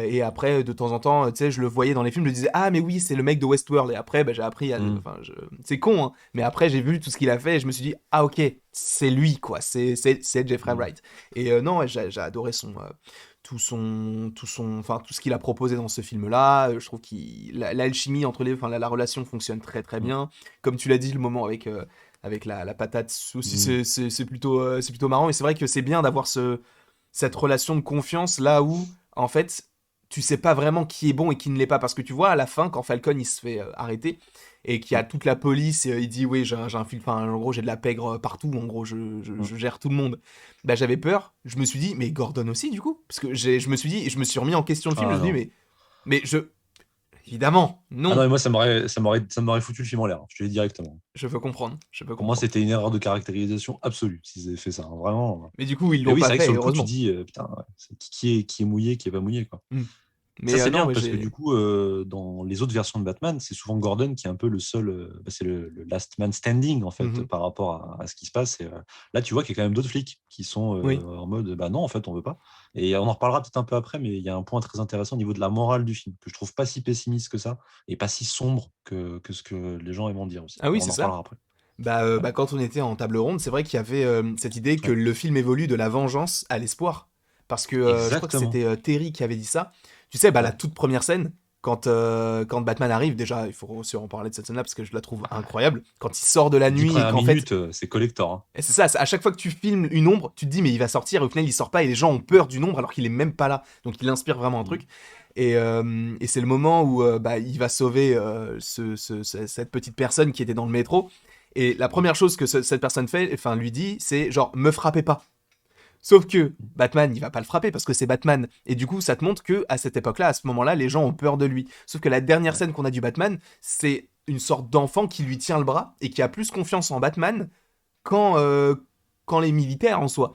Et après, de temps en temps, tu sais, je le voyais dans les films, je me disais, ah, mais oui, c'est le mec de Westworld. Et après, bah, j'ai appris Mm. enfin, c'est con, hein, mais après, j'ai vu tout ce qu'il a fait et je me suis dit, ah, ok, c'est lui, quoi, c'est Jeffrey Mm. Wright. Et non, ouais, j'ai adoré enfin, tout ce qu'il a proposé dans ce film-là. Je trouve l'alchimie entre enfin, la relation fonctionne très très Mm. bien. Comme tu l'as dit, le moment avec la patate aussi, Mm. c'est plutôt marrant. Et c'est vrai que c'est bien d'avoir cette relation de confiance là où, en fait, tu sais pas vraiment qui est bon et qui ne l'est pas. Parce que tu vois, à la fin, quand Falcon il se fait arrêter et qu'il y a Mm. toute la police, et, il dit oui, j'ai un fil, enfin, en gros, j'ai de la pègre partout, en gros, Mm. je gère tout le monde. Bah, j'avais peur. Je me suis dit, mais Gordon aussi, du coup. Parce que je me suis dit, je me suis remis en question le film, je Ah me suis dit, non. mais évidemment, Ah non, non. mais moi, ça m'aurait foutu le film en l'air, hein. Je te le dis directement. Je peux comprendre, je peux Pour moi, comprendre. c'était une erreur de caractérisation absolue s'ils avaient fait ça, hein, vraiment. Mais du coup, ils Mais l'ont oui, pas c'est vrai que fait, sur et le coup, tu heureusement. dis, putain, ouais, qui est mouillé, qui est pas mouillé, quoi. Hmm. Ça, Mais c'est non, bien mais parce que du j'ai. coup, dans les autres versions de Batman, c'est souvent Gordon qui est un peu le seul, c'est le last man standing en fait Mhm. par rapport à ce qui se passe. Et, là, tu vois qu'il y a quand même d'autres flics qui sont Oui. en mode, bah non, en fait, on veut pas. Et on en reparlera peut-être un peu après, mais il y a un point très intéressant au niveau de la morale du film que je trouve pas si pessimiste que ça et pas si sombre que ce que les gens aiment en dire aussi. Ah oui, On c'est en ça. reparlera après. Ouais. Bah, quand on était en table ronde, c'est vrai qu'il y avait cette idée que Ouais. le film évolue de la vengeance à l'espoir. Parce que je crois que Exactement. c'était Terry qui avait dit ça. Tu sais, bah, la Ouais. toute première scène, quand Batman arrive, déjà, il faut aussi en parler de cette scène-là parce que je la trouve incroyable. Quand il sort de la Les dix nuit et premières qu'en fait. minutes, c'est collector, hein. Et c'est ça, à chaque fois que tu filmes une ombre, tu te dis, mais il va sortir, et au final, il sort pas, et les gens ont peur du nombre alors qu'il est même pas là. Donc il inspire vraiment un Mm. truc. Et c'est le moment où bah, il va sauver cette petite personne qui était dans le métro. Et la première chose que cette personne fait, enfin lui dit, c'est genre me frappez pas. Sauf que Batman, il va pas le frapper parce que c'est Batman. Et du coup, ça te montre que à cette époque-là, à ce moment-là, les gens ont peur de lui. Sauf que la dernière Ouais. scène qu'on a du Batman, c'est une sorte d'enfant qui lui tient le bras et qui a plus confiance en Batman quand, euh, quand les militaires en soi.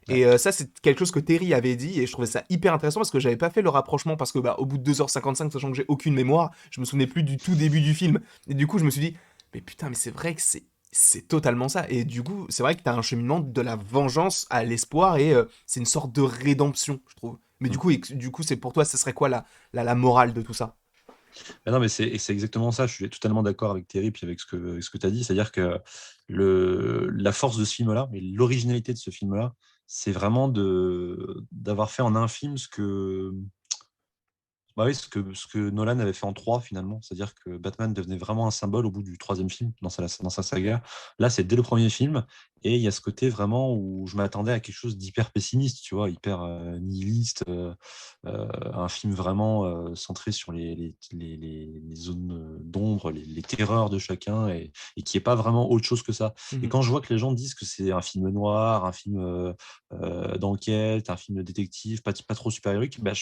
Ouais. Et ça, c'est quelque chose que Terry avait dit, et je trouvais ça hyper intéressant parce que j'avais pas fait le rapprochement, parce que bah, au bout de 2h55, sachant que j'ai aucune mémoire, je me souvenais plus du tout début du film. Et du coup, je me suis dit, mais putain, mais c'est vrai que c'est totalement ça. Et du coup, c'est vrai que t'as un cheminement de la vengeance à l'espoir, et c'est une sorte de rédemption, je trouve. Mais Mm. du coup c'est pour toi, ce serait quoi la morale de tout ça? Ah non, mais c'est exactement ça. Je suis totalement d'accord avec Thierry puis avec ce que tu as dit. C'est-à-dire que la force de ce film-là et l'originalité de ce film-là, c'est vraiment d'avoir fait en un film bah oui, ce que Nolan avait fait en trois finalement, c'est-à-dire que Batman devenait vraiment un symbole au bout du troisième film dans sa saga. Là, c'est dès le premier film, et il y a ce côté vraiment où je m'attendais à quelque chose d'hyper pessimiste, tu vois, hyper nihiliste, un film vraiment centré sur les zones d'ombre, les terreurs de chacun, et qui est pas vraiment autre chose que ça. Et Mhm. quand je vois que les gens disent que c'est un film noir, un film d'enquête, un film de détective, pas trop super-héroïque, bah,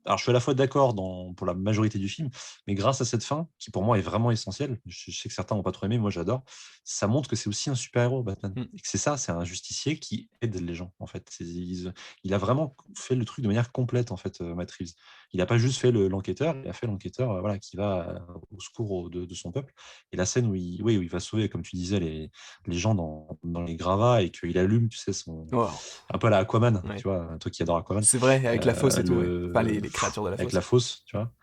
alors, je suis à la fois d'accord pour la majorité du film, mais grâce à cette fin, qui pour moi est vraiment essentielle, je sais que certains n'ont pas trop aimé, moi j'adore, ça montre que c'est aussi un super-héros, Batman. Mhm. Et que c'est ça, c'est un justicier qui aide les gens, en fait. Il a vraiment fait le truc de manière complète, en fait, Matt Reeves. Il n'a pas juste fait l'enquêteur, il a fait l'enquêteur voilà, qui va au secours de son peuple. Et la scène oui, où il va sauver, comme tu disais, les gens dans les gravats, et qu'il allume, tu sais, Oh, un peu à la Aquaman, tu ouais. vois, toi qui adore Aquaman, C'est vrai, avec la fosse et tout, ouais. Enfin, les créatures de la avec la fosse. fosse, tu vois.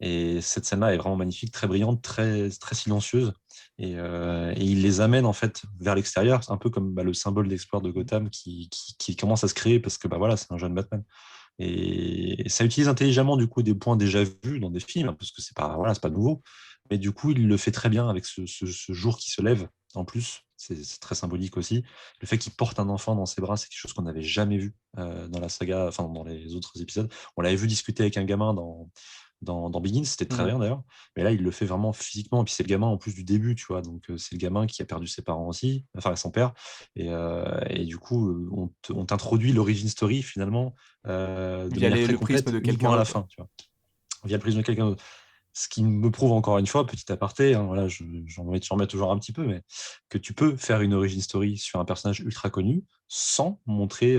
Et cette scène-là est vraiment magnifique, très brillante, très, très silencieuse. Et il les amène en fait vers l'extérieur. C'est un peu comme le symbole d'espoir de Gotham qui commence à se créer parce que voilà, c'est un jeune Batman. Et ça utilise intelligemment du coup des points déjà vus dans des films, hein, parce que c'est pas nouveau. Mais du coup, il le fait très bien avec ce jour qui se lève. En plus, c'est très symbolique aussi. Le fait qu'il porte un enfant dans ses bras, c'est quelque chose qu'on n'avait jamais vu dans la saga, enfin dans les autres épisodes. On l'avait vu discuter avec un gamin dans Begins, c'était très Mhm. bien d'ailleurs. Mais là, il le fait vraiment physiquement. Et puis c'est le gamin en plus du début, tu vois. Donc c'est le gamin qui a perdu ses parents aussi, enfin son père. Et du coup, on t'introduit l'origin story finalement de Via manière très le prisme complète, de quelqu'un uniquement à la d'autre. fin, tu vois, via le prisme de quelqu'un d'autre. Ce qui me prouve encore une fois, petit aparté, hein, voilà, j'en mets toujours un petit peu, mais que tu peux faire une origin story sur un personnage ultra connu sans montrer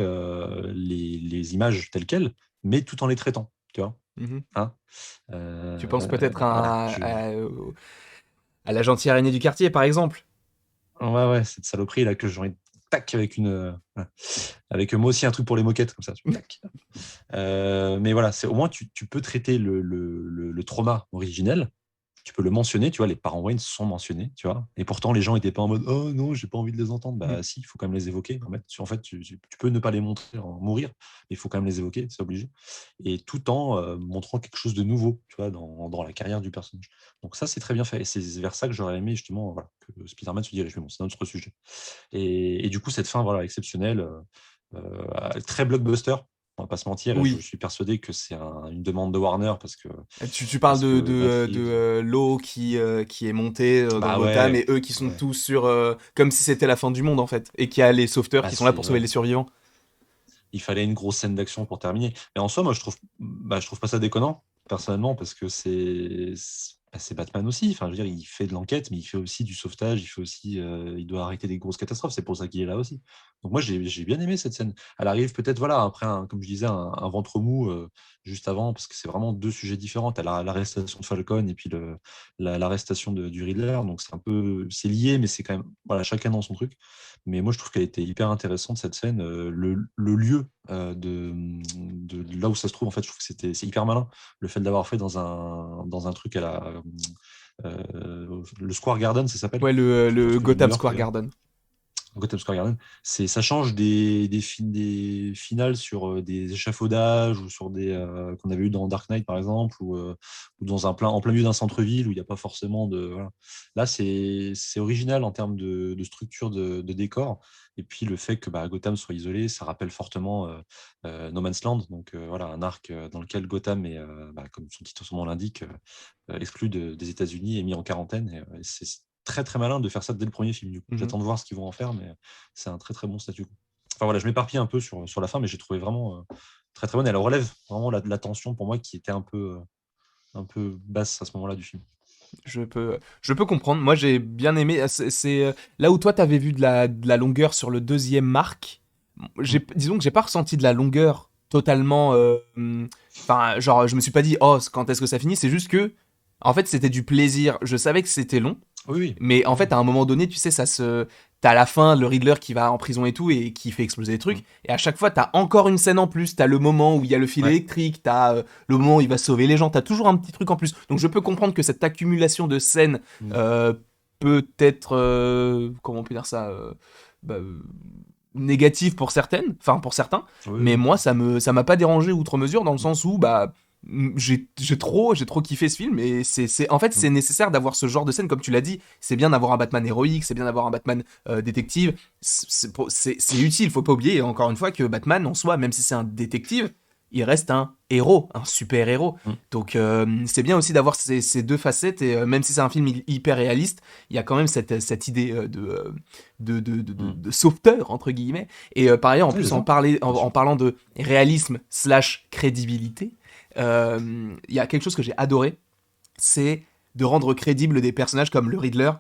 les images telles quelles, mais tout en les traitant, tu vois. Mhm. Hein. Tu penses peut-être Voilà. à la gentille araignée du quartier, par exemple? Ouais, ouais, cette saloperie là que j'aurais tac avec ouais. Avec moi aussi un truc pour les moquettes comme ça. Tac. Mais voilà, c'est au moins tu peux traiter le trauma originel. Tu peux le mentionner, tu vois, les parents Wayne sont mentionnés, tu vois, et pourtant les gens étaient pas en mode oh non, j'ai pas envie de les entendre. Mhm. Bah si, il faut quand même les évoquer. En fait, tu peux ne pas les montrer mourir, mais il faut quand même les évoquer, c'est obligé. Et tout en montrant quelque chose de nouveau, tu vois, dans la carrière du personnage. Donc ça, c'est très bien fait. Et c'est vers ça que j'aurais aimé justement, voilà, que Spider-Man se dirige. Mais bon, c'est un autre sujet. Et du coup, cette fin, voilà, exceptionnelle, très blockbuster. On va pas se mentir, et je Oui. suis persuadé que c'est une demande de Warner Tu parles parce que Matt Reeves. l'eau qui est montée dans Bah Gotham ouais, et eux qui sont ouais. tous sur comme si c'était la fin du monde en fait et qu'il y a les sauveteurs Bah qui sont là pour c'est sauver ouais. les survivants. Il fallait une grosse scène d'action pour terminer. Mais en soi, moi, je trouve pas ça déconnant, personnellement, parce que c'est Batman aussi. Enfin, je veux dire, il fait de l'enquête, mais il fait aussi du sauvetage, il doit arrêter des grosses catastrophes. C'est pour ça qu'il est là aussi. Donc moi, j'ai bien aimé cette scène. Elle arrive peut-être, voilà, après, comme je disais, un ventre mou juste avant, parce que c'est vraiment deux sujets différents. T'as l'arrestation de Falcon et puis l'arrestation du Riddler. Donc c'est lié, mais c'est quand même, voilà, chacun dans son truc. Mais moi, je trouve qu'elle était hyper intéressante, cette scène. Le lieu de là où ça se trouve, en fait, je trouve que c'est hyper malin. Le fait de l'avoir fait dans un truc le Square Garden, ça s'appelle. Ouais, Je pense le que de New Gotham York, Square d'ailleurs. Garden. Gotham Square Garden, ça change des finales sur des échafaudages ou sur des qu'on avait eu dans Dark Knight par exemple ou dans en plein milieu d'un centre-ville où il n'y a pas forcément de voilà. Là c'est original en termes de structure de décor et puis le fait que Gotham soit isolé, ça rappelle fortement No Man's Land, donc voilà un arc dans lequel Gotham est comme son nom l'indique exclu des États-Unis et mis en quarantaine. Et c'est très très malin de faire ça dès le premier film. Du coup, Mhm. j'attends de voir ce qu'ils vont en faire, mais c'est un très très bon statu quo. Enfin voilà, je m'éparpille un peu sur la fin, mais j'ai trouvé vraiment très très bonne. Elle relève vraiment la tension pour moi qui était un peu basse à ce moment-là du film. Je peux comprendre. Moi, j'ai bien aimé. Là où toi, t'avais vu de la longueur sur le deuxième arc. Mm. Disons que j'ai pas ressenti de la longueur totalement. Enfin, genre, je me suis pas dit, oh, quand est-ce que ça finit? C'est juste que, en fait, c'était du plaisir. Je savais que c'était long. Oui, oui. Mais en Oui, fait, à un moment donné, tu sais, t'as à la fin le Riddler qui va en prison et tout et qui fait exploser des trucs. oui. Et à chaque fois, t'as encore une scène en plus. T'as le moment où il y a le fil Ouais. électrique. T'as le moment où il va sauver les gens. T'as toujours un petit truc en plus. Donc je peux comprendre que cette accumulation de scènes Mm. euh, peut être, comment on peut dire ça, bah, négative pour certaines, enfin pour certains. Oui, Mais oui. moi, ça m'a pas dérangé outre mesure dans le Mm. sens où bah j'ai trop kiffé ce film et en fait Mm. c'est nécessaire d'avoir ce genre de scène comme tu l'as dit. C'est bien d'avoir un Batman héroïque, c'est bien d'avoir un Batman détective. C'est utile, faut pas oublier encore une fois que Batman en soi, même si c'est un détective, il reste un héros, un super héros. Mm. Donc c'est bien aussi d'avoir ces deux facettes et même si c'est un film hyper réaliste, il y a quand même cette idée Mm. de sauveteur entre guillemets. Et par ailleurs en Oui, c'est plus ça, bien en sûr. parlant de réalisme slash crédibilité, il y a quelque chose que j'ai adoré, c'est de rendre crédibles des personnages comme le Riddler,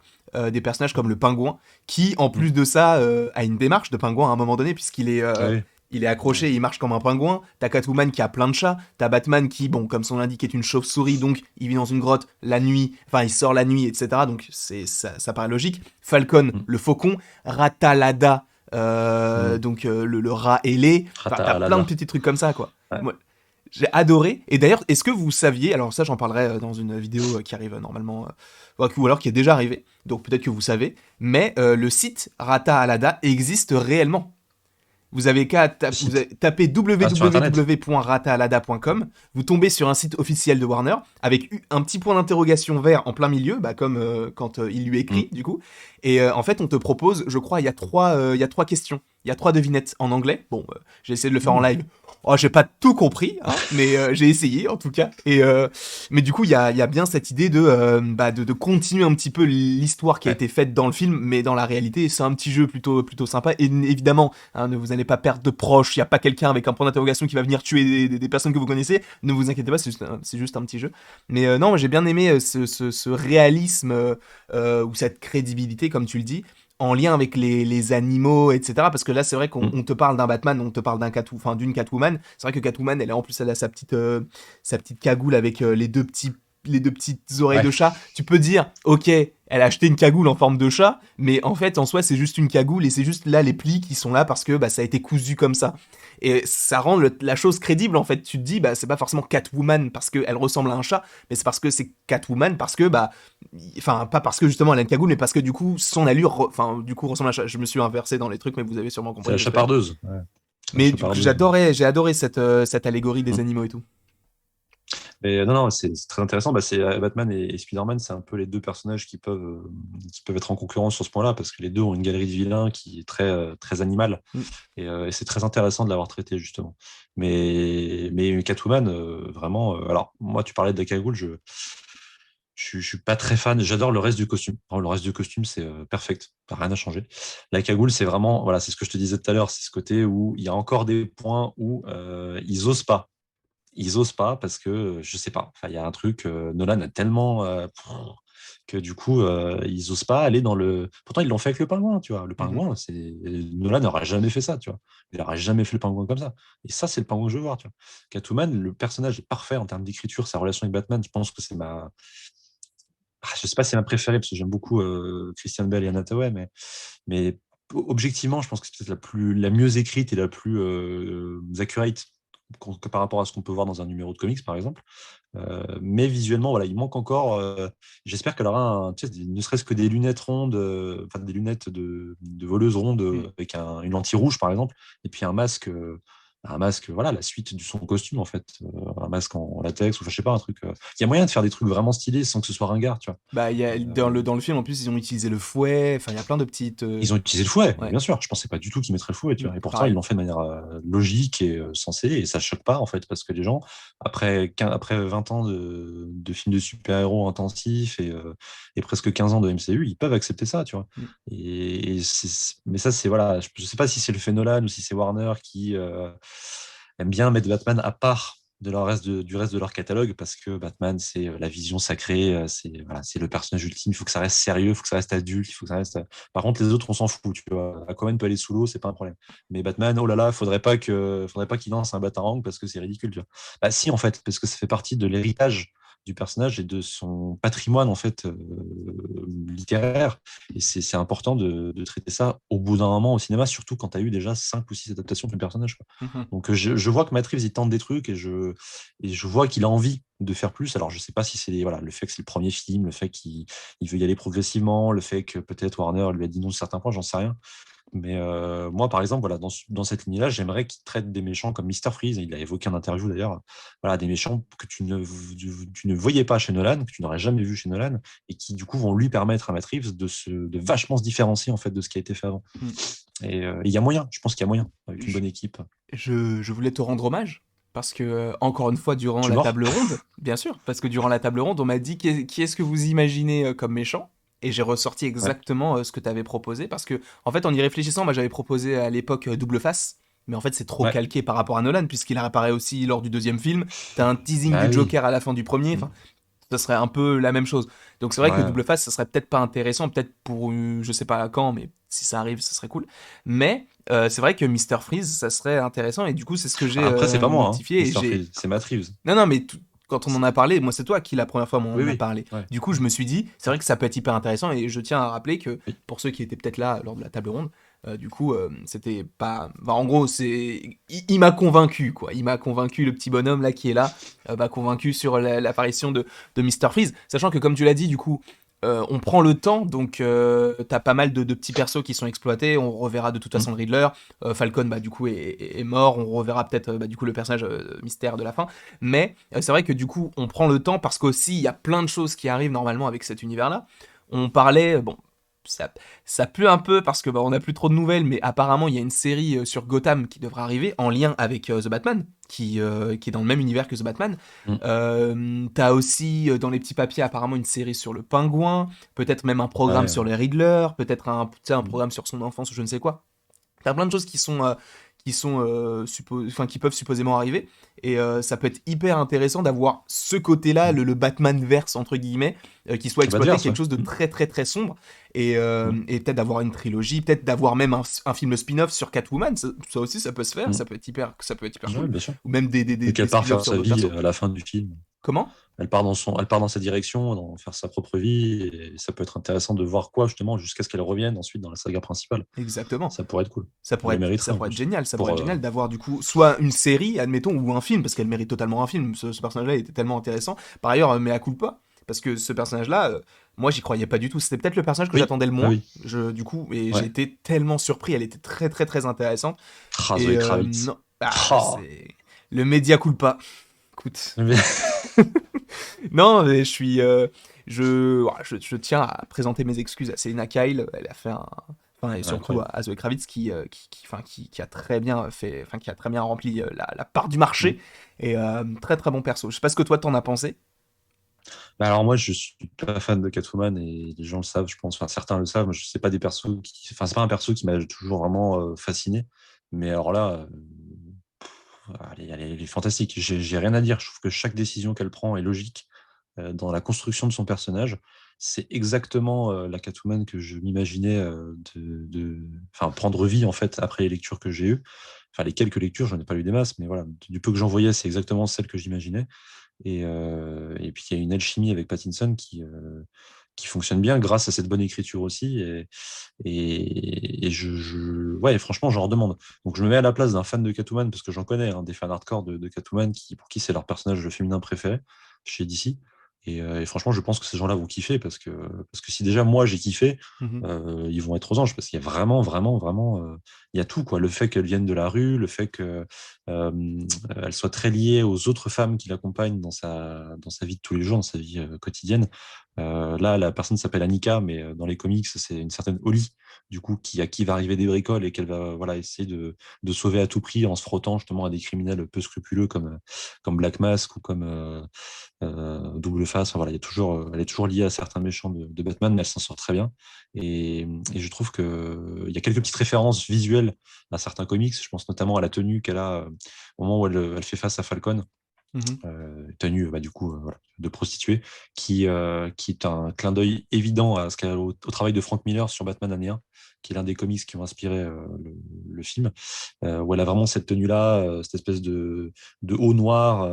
des personnages comme le Pingouin, qui en Mm. plus de ça a une démarche de pingouin à un moment donné, puisqu'il est, Ah oui. il est Ouais. accroché, il marche comme un pingouin. T'as Catwoman qui a plein de chats, t'as Batman qui, bon, comme son l'indique, est une chauve-souris, donc il vit dans une grotte la nuit, enfin il sort la nuit, etc. Donc ça paraît logique. Falcon, Mm. le faucon, Ratalada, Mm. donc le rat ailé. Enfin, Rata t'as plein de Alada. petits trucs comme ça, quoi. Ouais. Moi, j'ai adoré. Et d'ailleurs, est-ce que vous saviez, alors ça j'en parlerai dans une vidéo qui arrive normalement, ou alors qui est déjà arrivée, donc peut-être que vous savez, mais le site Rata Alada existe réellement. Vous avez qu'à vous Site. tapez Sur Internet. www.ratalada.com, vous tombez sur un site officiel de Warner avec un petit point d'interrogation vert en plein milieu, bah comme quand il lui écrit Mm. du coup. Et en fait, on te propose, je crois, il y a trois questions, il y a trois devinettes en anglais. Bon, j'ai essayé de le faire en Mm. live. Oh, j'ai pas tout compris, hein, mais j'ai essayé en tout cas. Et mais du coup, il y a bien cette idée de continuer un petit peu l'histoire qui a Ouais. été faite dans le film, mais dans la réalité, c'est un petit jeu plutôt sympa. Et évidemment, hein, ne vous allez pas perdre de proches. Il y a pas quelqu'un avec un point d'interrogation qui va venir tuer des personnes que vous connaissez. Ne vous inquiétez pas, c'est juste un petit jeu. Mais non, moi, j'ai bien aimé ce réalisme ou cette crédibilité, comme tu le dis, en lien avec les animaux, etc. Parce que là, c'est vrai qu'on Mm. te parle d'un Batman, on te parle d'une Catwoman. C'est vrai que Catwoman, elle est en plus, elle a sa petite cagoule avec les deux petites oreilles Ouais. de chat. Tu peux dire, ok, elle a acheté une cagoule en forme de chat, mais en fait, en soi, c'est juste une cagoule et c'est juste là les plis qui sont là parce que bah, ça a été cousu comme ça. Et ça rend la chose crédible en fait. Tu te dis, bah, c'est pas forcément Catwoman parce qu'elle ressemble à un chat, mais c'est parce que c'est Catwoman parce que, bah, enfin, pas parce que justement elle a une cagoule, mais parce que du coup, son allure, enfin, du coup, ressemble à un chat. Je me suis inversé dans les trucs, mais vous avez sûrement C'est compris, la j'espère. chapardeuse. Ouais. C'est la Mais chapardeuse. j'ai adoré cette allégorie des Mm. animaux et tout. Mais non, non, c'est très intéressant. Bah, c'est Batman et Spider-Man, c'est un peu les deux personnages qui peuvent être en concurrence sur ce point-là, parce que les deux ont une galerie de vilains qui est très animale. Mm. Et c'est très intéressant de l'avoir traité, justement. Mais Catwoman, vraiment. Alors, moi, tu parlais de la cagoule, je suis pas très fan. J'adore le reste du costume. Alors, le reste du costume, c'est perfect. Rien à changer. La cagoule, c'est vraiment, voilà, c'est ce que je te disais tout à l'heure. C'est ce côté où il y a encore des points où ils osent pas. Ils osent pas parce que, je sais pas. Enfin, il y a un truc, Nolan a tellement que du coup, ils osent pas aller dans le. Pourtant, ils l'ont fait avec le pingouin, tu vois. Le Mhm. pingouin, Nolan n'aurait jamais fait ça, tu vois. Il n'aurait jamais fait le pingouin comme ça. Et ça, c'est le pingouin que je veux voir, tu vois. Catwoman, le personnage est parfait en termes d'écriture, sa relation avec Batman. Je pense que c'est ma. Je sais pas si c'est ma préférée parce que j'aime beaucoup Christian Bale et Anna Hathaway, mais objectivement, je pense que c'est peut-être la mieux écrite et la plus accurate que par rapport à ce qu'on peut voir dans un numéro de comics, par exemple. Mais visuellement, voilà, il manque encore. J'espère qu'elle aura tu sais, ne serait-ce que des lunettes rondes, enfin des lunettes de voleuse ronde Mm. avec une lentille rouge, par exemple, et puis un masque, voilà, la suite de son costume, en fait, un masque en latex, ou enfin, je sais pas, un truc. Il y a moyen de faire des trucs vraiment stylés sans que ce soit ringard, tu vois. Bah, il y a, Euh, dans le film, en plus, ils ont utilisé le fouet. Enfin, il y a plein de petites. Ils ont utilisé le fouet, Ouais. bien sûr. Je pensais pas du tout qu'ils mettraient le fouet, tu Mm. vois. Et pourtant, ils Pareil. l'ont fait de manière logique et sensée, et ça choque pas, en fait, parce que les gens, après 20 ans de films de super-héros intensifs et presque 15 ans de MCU, ils peuvent accepter ça, tu vois. Mm. Mais ça, c'est, voilà, je sais pas si c'est le fait Nolan ou si c'est Warner qui aime bien mettre Batman à part du reste de leur catalogue, parce que Batman, c'est la vision sacrée, c'est le personnage ultime, il faut que ça reste sérieux, il faut que ça reste adulte, il faut que ça reste. Par contre, les autres, on s'en fout, tu vois. Aquaman peut aller sous l'eau, c'est pas un problème. Mais Batman, oh là là, faudrait pas qu'il lance un batarang parce que c'est ridicule, tu vois. Bah si, en fait, parce que ça fait partie de l'héritage du personnage et de son patrimoine, en fait, littéraire. Et c'est important de traiter ça au bout d'un moment au cinéma, surtout quand tu as eu déjà 5 ou 6 adaptations du personnage, quoi. Mhm. Donc je vois que Matt Reeves, il tente des trucs et je vois qu'il a envie de faire plus. Alors je sais pas si c'est voilà, le fait que c'est le premier film, le fait qu'il veut y aller progressivement, le fait que peut-être Warner lui a dit non sur certains points, j'en sais rien. Mais moi, par exemple, voilà, dans cette lignée-là, j'aimerais qu'il traite des méchants comme Mister Freeze. Il a évoqué en interview d'ailleurs, voilà, des méchants que tu ne voyais pas chez Nolan, que tu n'aurais jamais vu chez Nolan, et qui du coup vont lui permettre à Matt Reeves de vachement se différencier en fait de ce qui a été fait avant. Mm. Et il y a moyen, je pense qu'il y a moyen avec une Je, bonne équipe. je voulais te rendre hommage parce que, encore une fois, durant Je suis la mort. table ronde, bien sûr, parce que durant la table ronde, on m'a dit qui est-ce que vous imaginez comme méchant. Et j'ai ressorti Ouais. exactement ce que tu avais proposé parce que, en fait, en y réfléchissant, moi j'avais proposé à l'époque Double Face, mais en fait c'est trop Ouais. calqué par rapport à Nolan puisqu'il réapparaît aussi lors du deuxième film. T'as un teasing Bah du oui. Joker à la fin du premier. Mm. Enfin, ça serait un peu la même chose. Donc c'est vrai que Ouais. Double Face, ça serait peut-être pas intéressant, peut-être pour je sais pas quand, mais si ça arrive, ça serait cool. Mais c'est vrai que Mister Freeze, ça serait intéressant et du coup c'est ce que j'ai Après, c'est pas moi, hein, notifié et Mr. j'ai. Freeze. C'est Matt Reeves. Non non mais quand on en C'est- a parlé, moi c'est toi qui la première fois m'en Oui, a oui. parlé. Ouais. Du coup je me suis dit, c'est vrai que ça peut être hyper intéressant et je tiens à rappeler que Oui. pour ceux qui étaient peut-être là lors de la table ronde, du coup c'était pas. Enfin, en gros il m'a convaincu quoi. Il m'a convaincu le petit bonhomme là qui est là, m'a convaincu sur l'apparition de Mr Freeze, sachant que comme tu l'as dit du coup on prend le temps, donc t'as pas mal de petits persos qui sont exploités. On reverra de toute Mm. façon le Riddler. Falcon, bah, du coup, est mort. On reverra peut-être bah, du coup le personnage mystère de la fin. Mais c'est vrai que du coup, on prend le temps parce qu'aussi, il y a plein de choses qui arrivent normalement avec cet univers-là. On parlait, bon, ça, ça pue un peu parce que bah, on n'a plus trop de nouvelles, mais apparemment, il y a une série sur Gotham qui devrait arriver en lien avec The Batman, qui est dans le même univers que The Batman. Mm. T'as aussi dans les petits papiers apparemment une série sur le pingouin, peut-être même un programme Ouais. sur les Riddler, peut-être tu sais, un Mm. programme sur son enfance ou je ne sais quoi. T'as plein de choses qui peuvent supposément arriver et ça peut être hyper intéressant d'avoir ce côté-là, Mm. le Batman verse entre guillemets, qui soit Le exploité Batverse, quelque ouais. chose de Mm. très très très sombre Mm. et peut-être d'avoir une trilogie, peut-être d'avoir même un film spin-off sur Catwoman, ça aussi ça peut se faire, Mm. ça peut être hyper Ouais, cool, bien sûr. ou même Et des qu'elle part spin-offs faire sur sa d'autres vie persos. à la fin du film. Comment? Elle part dans sa direction, faire sa propre vie, et ça peut être intéressant de voir quoi, justement, jusqu'à ce qu'elle revienne ensuite dans la saga principale. Exactement. Ça pourrait être cool. Elle le mériterait Ça en pourrait être plus. génial, ça pourrait Pour, être génial d'avoir du coup soit une série, admettons, ou un film, parce qu'elle mérite totalement un film. Ce personnage-là était tellement intéressant. Par ailleurs, mea culpa, parce que ce personnage-là, moi j'y croyais pas du tout. C'était peut-être le personnage que Oui, j'attendais le oui, moins. oui. Du coup, et j'ai Ouais. été tellement surpris. Elle était très très très intéressante. Ah, Et Zoé Kravitz. non, bah, Ah. c'est le média culpa. Écoute, non, mais je tiens à présenter mes excuses à Selena Kyle. Elle a fait un, enfin, et surtout Incroyable. à Zoe Kravitz qui a très bien fait, enfin, qui a très bien rempli la part du Mm. marché et très très bon perso. Je sais pas ce que toi t'en as pensé. Bah alors moi, je suis pas fan de Catwoman et les gens le savent, je pense. Enfin, certains le savent. Moi, je sais pas des persos qui. Enfin, c'est pas un perso qui m'a toujours vraiment fasciné. Mais alors là, elle est fantastique. J'ai rien à dire. Je trouve que chaque décision qu'elle prend est logique dans la construction de son personnage. C'est exactement la Catwoman que je m'imaginais enfin, prendre vie en fait après les lectures que j'ai eues. Enfin, les quelques lectures, j'en ai pas lu des masses, mais voilà, du peu que j'en voyais, c'est exactement celle que j'imaginais. Et puis, il y a une alchimie avec Pattinson qui fonctionne bien grâce à cette bonne écriture aussi. Et ouais, franchement, j'en redemande. Donc, je me mets à la place d'un fan de Catwoman, parce que j'en connais, hein, des fans hardcore de Catwoman pour qui c'est leur personnage féminin préféré chez DC. Et franchement, je pense que ces gens-là vont kiffer, parce que si déjà moi j'ai kiffé, Mhm. ils vont être aux anges, parce qu'il y a vraiment, vraiment, vraiment, il y a tout, quoi. Le fait qu'elle vienne de la rue, le fait que elle soit très liée aux autres femmes qui l'accompagnent dans sa vie de tous les jours, dans sa vie quotidienne. Là, la personne s'appelle Annika, mais dans les comics, c'est une certaine Holly, du coup, à qui va arriver des bricoles et qu'elle va voilà, essayer de sauver à tout prix en se frottant justement à des criminels peu scrupuleux comme Black Mask ou comme Double Face. Enfin, voilà, elle est toujours liée à certains méchants de Batman, mais elle s'en sort très bien. Et je trouve qu'il y a quelques petites références visuelles à certains comics. Je pense notamment à la tenue qu'elle a au moment où elle fait face à Falcon, Mhm. tenue bah, du coup voilà, de prostituée, qui est un clin d'œil évident à au travail de Frank Miller sur Batman année 1, qui est l'un des comics qui ont inspiré le film, où elle a vraiment cette tenue-là, cette espèce de haut noir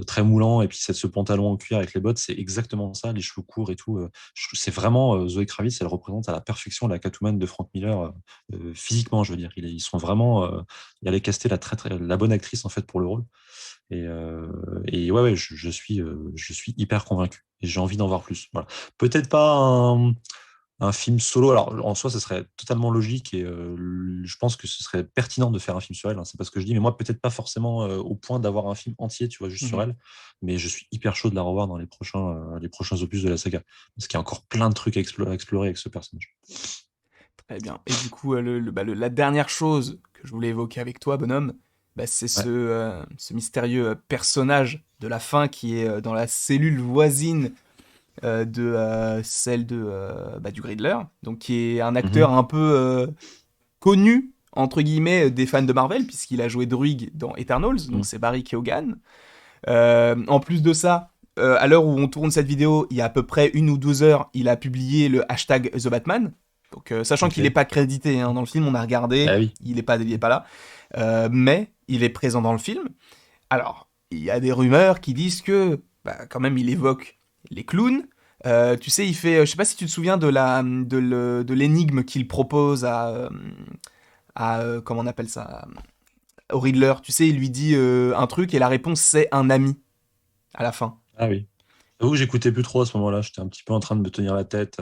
très moulant, et puis ce pantalon en cuir avec les bottes, c'est exactement ça, les cheveux courts et tout. C'est vraiment Zoe Kravitz, elle représente à la perfection la Catwoman de Frank Miller, physiquement, je veux dire. Ils sont vraiment. Il allait caster la bonne actrice en fait pour le rôle. Et ouais, ouais, je suis hyper convaincu. Et j'ai envie d'en voir plus. Voilà. Peut-être pas un film solo. Alors, en soi, ce serait totalement logique et je pense que ce serait pertinent de faire un film sur elle, hein, c'est pas ce que je dis, mais moi, peut-être pas forcément au point d'avoir un film entier, tu vois, juste sur Mhm. elle. Mais je suis hyper chaud de la revoir dans les prochains opus de la saga. Parce qu'il y a encore plein de trucs à explorer avec ce personnage. Très bien. Et du coup, la dernière chose que je voulais évoquer avec toi, bonhomme, bah, c'est Ouais. ce mystérieux personnage de la fin qui est dans la cellule voisine de celle du Riddler, donc qui est un acteur Mhm. un peu connu entre guillemets des fans de Marvel puisqu'il a joué Druig dans Eternals, donc Mhm. c'est Barry Keoghan. En plus de ça, à l'heure où on tourne cette vidéo, il y a à peu près 1 ou 2 heures, il a publié le hashtag TheBatman. Donc, sachant qu'il n'est Ok. pas crédité hein, dans le film, on a regardé, Ah oui. il est pas là, mais il est présent dans le film. Alors, il y a des rumeurs qui disent que, bah, quand même, il évoque les clowns. Tu sais, il fait, je sais pas si tu te souviens de l'énigme qu'il propose comment on appelle ça, au Riddler. Tu sais, il lui dit un truc et la réponse c'est un ami à la fin. Ah oui. J'avoue que j'écoutais plus trop à ce moment-là. J'étais un petit peu en train de me tenir la tête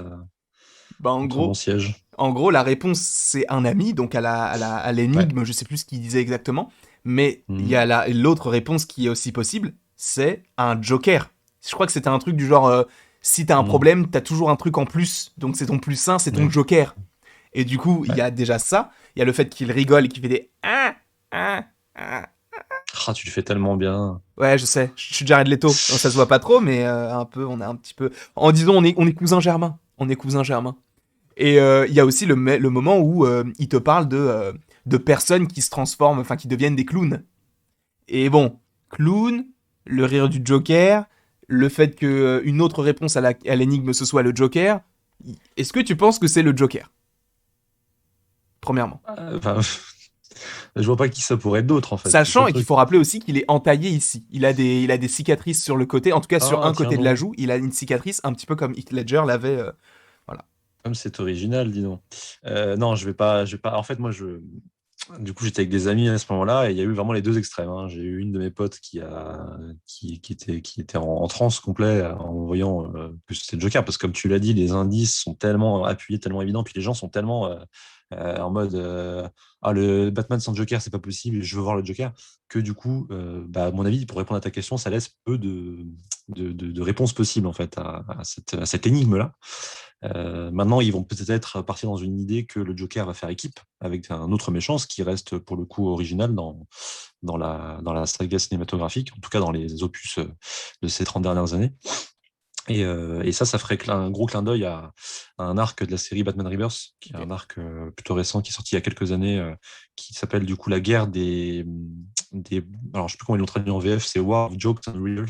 Bah, en contre mon gros, siège. la réponse, c'est un ami, donc à Ouais. l'énigme, je sais plus ce qu'il disait exactement, mais il y Mhm. a l'autre réponse qui est aussi possible, c'est un joker. Je crois que c'était un truc du genre, si t'as un Mhm. problème, t'as toujours un truc en plus, donc c'est ton plus un, c'est ton Oui. joker. Et du coup, il y Ouais. a déjà ça, il y a le fait qu'il rigole et qu'il fait des ah, ah. Ah, tu le fais tellement bien. Ouais, je sais, je suis Jared Leto. Ça se voit pas trop, mais un peu, on a un petit peu. En disant, on est cousin germain. On est cousin germain. Et il y a aussi le moment où il te parle de personnes qui se transforment, enfin qui deviennent des clowns. Et bon, clown, le rire du Joker, le fait que une autre réponse à l'énigme ce soit le Joker. Est-ce que tu penses que c'est le Joker? Premièrement. Enfin, je vois pas qui ça pourrait être d'autre, en fait. C'est ça Sachant le et qu'il truc. faut rappeler aussi qu'il est entaillé ici. Il a des cicatrices sur le côté, en tout cas sur Ah, un tiens côté de la donc. joue, il a une cicatrice un petit peu comme Heath Ledger l'avait. Voilà. Comme c'est original, dis donc. Non, je vais pas. En fait, du coup, j'étais avec des amis à ce moment-là et il y a eu vraiment les deux extrêmes, hein. J'ai eu une de mes potes qui était en transe complet en voyant que c'était le Joker, parce que comme tu l'as dit, les indices sont tellement appuyés, tellement évidents, puis les gens sont tellement en mode ah, le Batman sans Joker, c'est pas possible, je veux voir le Joker, que du coup, bah, à mon avis, pour répondre à ta question, ça laisse peu de réponses possibles en fait à cette énigme-là. Maintenant, ils vont peut-être partir dans une idée que le Joker va faire équipe avec un autre méchant, ce qui reste pour le coup original dans la saga cinématographique, en tout cas dans les opus de ces 30 dernières années. Et ça ferait un gros clin d'œil à un arc de la série Batman Rebirth, qui est Ok. un arc plutôt récent, qui est sorti il y a quelques années, qui s'appelle du coup la guerre des. Alors, je sais plus comment ils l'ont traduit en VF, c'est War of Jokes and Riddles,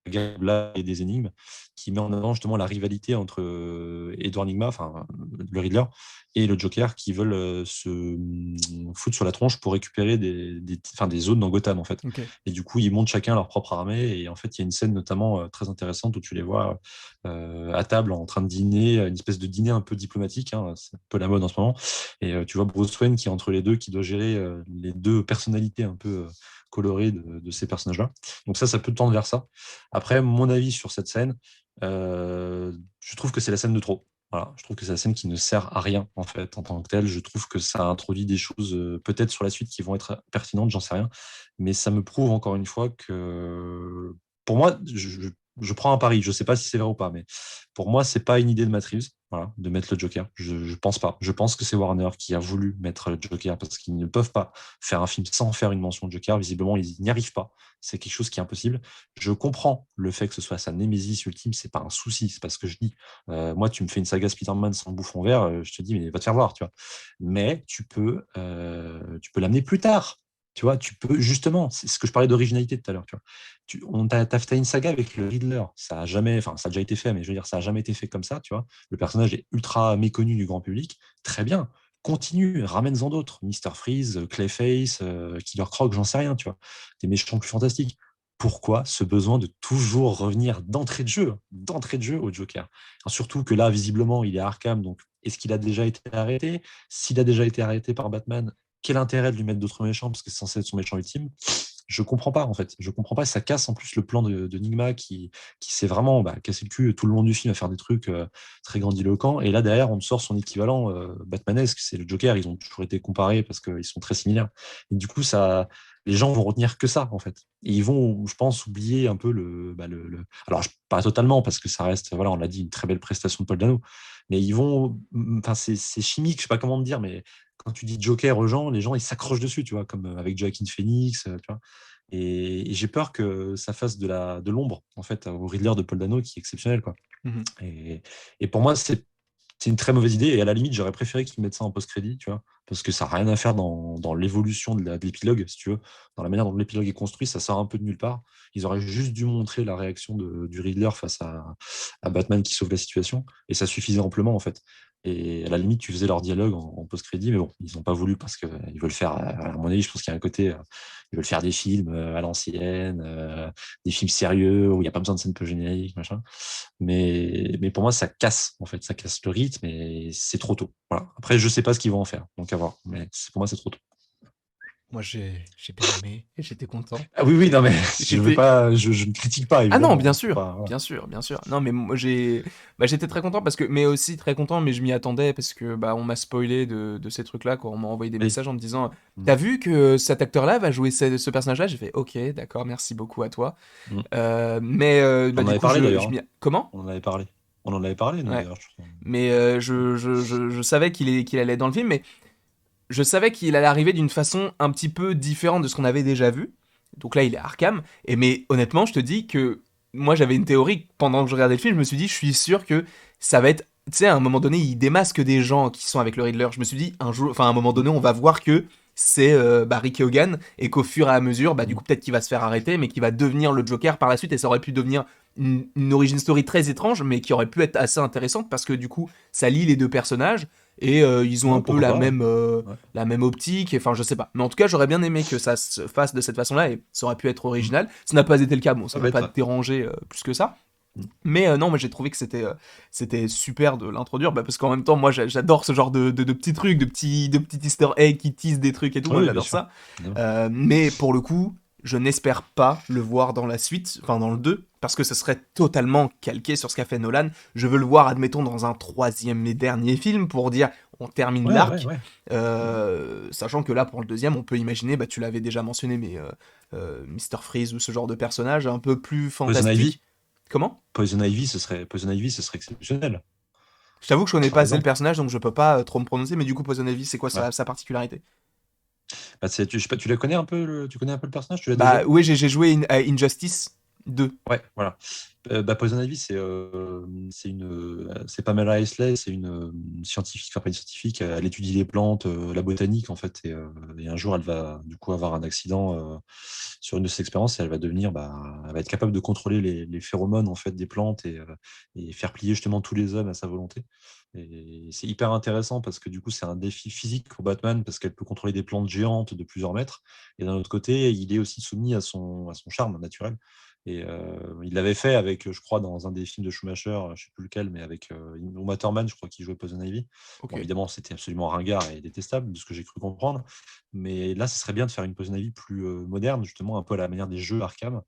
la guerre des blagues et des énigmes, qui met en avant justement la rivalité entre Edward Nigma, enfin le Riddler, et le Joker, qui veulent se foutre sur la tronche pour récupérer enfin, des zones dans Gotham, en fait. Ok. Et du coup, ils montent chacun leur propre armée. Et en fait, il y a une scène notamment très intéressante où tu les vois à table en train de dîner, une espèce de dîner un peu diplomatique, hein, c'est un peu la mode en ce moment. Et tu vois Bruce Wayne qui est entre les deux, qui doit gérer les deux personnalités un peu colorées de ces personnages-là. Donc ça peut tendre vers ça. Après, mon avis sur cette scène, je trouve que c'est la scène de trop. Voilà, je trouve que c'est la scène qui ne sert à rien en fait en tant que telle. Je trouve que ça introduit des choses peut-être sur la suite qui vont être pertinentes, j'en sais rien. Mais ça me prouve encore une fois que pour moi, je prends un pari. Je ne sais pas si c'est vrai ou pas, mais pour moi, c'est pas une idée de Matt Reeves, voilà, de mettre le Joker. Je pense pas. Je pense que c'est Warner qui a voulu mettre le Joker parce qu'ils ne peuvent pas faire un film sans faire une mention de Joker. Visiblement, ils n'y arrivent pas. C'est quelque chose qui est impossible. Je comprends le fait que ce soit sa némésis ultime, c'est pas un souci, c'est pas ce que je dis. Moi, tu me fais une saga Spider-Man sans bouffon vert, je te dis, mais va te faire voir, tu vois. Mais tu peux l'amener plus tard. Tu vois, tu peux justement, c'est ce que je parlais d'originalité tout à l'heure. Tu vois, t'as fait une saga avec le Riddler. Ça a jamais, enfin, ça a déjà été fait, mais je veux dire, ça a jamais été fait comme ça. Tu vois, le personnage est ultra méconnu du grand public. Très bien, continue, ramène-en d'autres. Mister Freeze, Clayface, Killer Croc, j'en sais rien. Tu vois, des méchants plus fantastiques. Pourquoi ce besoin de toujours revenir d'entrée de jeu au Joker? Alors, surtout que là, visiblement, il est à Arkham, donc est-ce qu'il a déjà été arrêté? S'il a déjà été arrêté par Batman, quel intérêt de lui mettre d'autres méchants parce que c'est censé être son méchant ultime? Je comprends pas en fait. Je comprends pas. Ça casse en plus le plan de Nigma qui s'est vraiment cassé le cul tout le long du film à faire des trucs très grandiloquents. Et là derrière, on me sort son équivalent Batmanesque. C'est le Joker. Ils ont toujours été comparés parce qu'ils sont très similaires. Et du coup, les gens vont retenir que ça en fait. Et ils vont, je pense, oublier un peu Alors pas totalement parce que ça reste, voilà, on l'a dit, une très belle prestation de Paul Dano. Mais ils vont, enfin c'est chimique. Je sais pas comment te dire, mais quand tu dis Joker aux gens, les gens ils s'accrochent dessus, tu vois, comme avec Joaquin Phoenix, tu vois. Et j'ai peur que ça fasse de l'ombre en fait au Riddler de Paul Dano qui est exceptionnel, quoi. Mhm. Et pour moi, c'est une très mauvaise idée. Et à la limite, j'aurais préféré qu'ils mettent ça en post-crédit, tu vois, parce que ça n'a rien à faire dans l'évolution de l'épilogue, si tu veux. Dans la manière dont l'épilogue est construit, ça sort un peu de nulle part. Ils auraient juste dû montrer la réaction du Riddler face à Batman qui sauve la situation. Et ça suffisait amplement, en fait. Et à la limite, tu faisais leur dialogue en post-crédit, mais bon, ils n'ont pas voulu parce qu'ils veulent faire, à mon avis, je pense qu'il y a un côté, ils veulent faire des films à l'ancienne, des films sérieux où il n'y a pas besoin de scène peu générique, machin. Mais pour moi, ça casse, en fait, ça casse le rythme et c'est trop tôt. Voilà. Après, je sais pas ce qu'ils vont en faire, donc à voir. Mais pour moi, c'est trop tôt. Moi, j'ai bien aimé et j'étais content. Ah oui, oui, non, mais je veux J'étais pas, je ne critique pas, Ah non, évidemment, bien hein, c'est sûr, pas, voilà. bien sûr, bien sûr. Non, mais moi j'étais très content parce que, mais aussi très content, mais je m'y attendais parce que bah on m'a spoilé de ces trucs-là, quoi. On m'a envoyé des Oui. messages en me disant, Mm. t'as vu que cet acteur-là va jouer ce personnage-là? J'ai fait, ok, d'accord, merci beaucoup à toi. Mm. Mais On bah en du avait coup parlé d'ailleurs, je hein. m'y... Comment? On en avait parlé. On en avait parlé, nous, Ouais. d'ailleurs, je crois. Mais je savais qu'il allait être dans le film, mais je savais qu'il allait arriver d'une façon un petit peu différente de ce qu'on avait déjà vu. Donc là, il est à Arkham. Et mais honnêtement, je te dis que moi, j'avais une théorie pendant que je regardais le film. Je me suis dit, je suis sûr que ça va être. Tu sais, à un moment donné, il démasque des gens qui sont avec le Riddler. Je me suis dit, un jour, enfin, à un moment Mm. donné, on va voir que c'est bah, Rick Hogan et qu'au fur et à mesure, bah, du Mm. coup, peut-être qu'il va se faire arrêter, mais qu'il va devenir le Joker par la suite. Et ça aurait pu devenir une origin story très étrange, mais qui aurait pu être assez intéressante parce que du coup, ça lie les deux personnages et ils ont un Ouais, peu pourquoi pas, ouais. Ouais. la même optique, enfin je sais pas. Mais en tout cas, j'aurais bien aimé que ça se fasse de cette façon-là et ça aurait pu être Mm. original. Ça n'a pas été le cas, bon, ça Ça m'a va pas être, ouais. dérangé plus que ça. Mm. Mais non, mais j'ai trouvé que c'était super de l'introduire bah, parce qu'en même temps, moi j'adore ce genre de petits trucs, de petits Easter eggs qui teasent des trucs et tout. Ah Moi oui, bien j'adore sûr. ça. Évidemment. Mais pour le coup, je n'espère pas le voir dans la suite, enfin dans le 2 parce que ce serait totalement calqué sur ce qu'a fait Nolan. Je veux le voir, admettons, dans un troisième et dernier film pour dire on termine Ouais, ouais, l'arc. ouais. Mm. Sachant que là, pour le deuxième, on peut imaginer, bah, tu l'avais déjà mentionné, mais Mr. Freeze ou ce genre de personnage un peu plus Poison Ivy. fantastique. Comment? Poison Ivy, ce serait exceptionnel, Je t'avoue que je connais pas par assez le exemple. personnage, donc je peux pas trop me prononcer, mais du coup, Poison Ivy, c'est quoi Ouais. sa particularité? Bah, je sais pas, tu la connais un peu, tu connais un peu le personnage, tu l'as déjà Bah vu? oui, j'ai joué à Injustice 2. Ouais, voilà. Bah, Poison Ivy, c'est Pamela Isley, c'est une scientifique, enfin pas une scientifique, elle étudie les plantes, la botanique en fait, et un jour elle va du coup avoir un accident sur une de ses expériences et elle va devenir, bah, elle va être capable de contrôler les phéromones en fait des plantes et faire plier justement tous les hommes à sa volonté. Et c'est hyper intéressant parce que du coup c'est un défi physique pour Batman parce qu'elle peut contrôler des plantes géantes de plusieurs mètres et d'un autre côté il est aussi soumis à son charme naturel. Et il l'avait fait avec, je crois, dans un des films de Schumacher, je ne sais plus lequel, mais avec Uma Thurman, je crois, qui jouait Poison Ivy. Ok. Bon, évidemment, c'était absolument ringard et détestable, de ce que j'ai cru comprendre. Mais là, ce serait bien de faire une Poison Ivy plus moderne, justement, un peu à la manière des jeux Arkham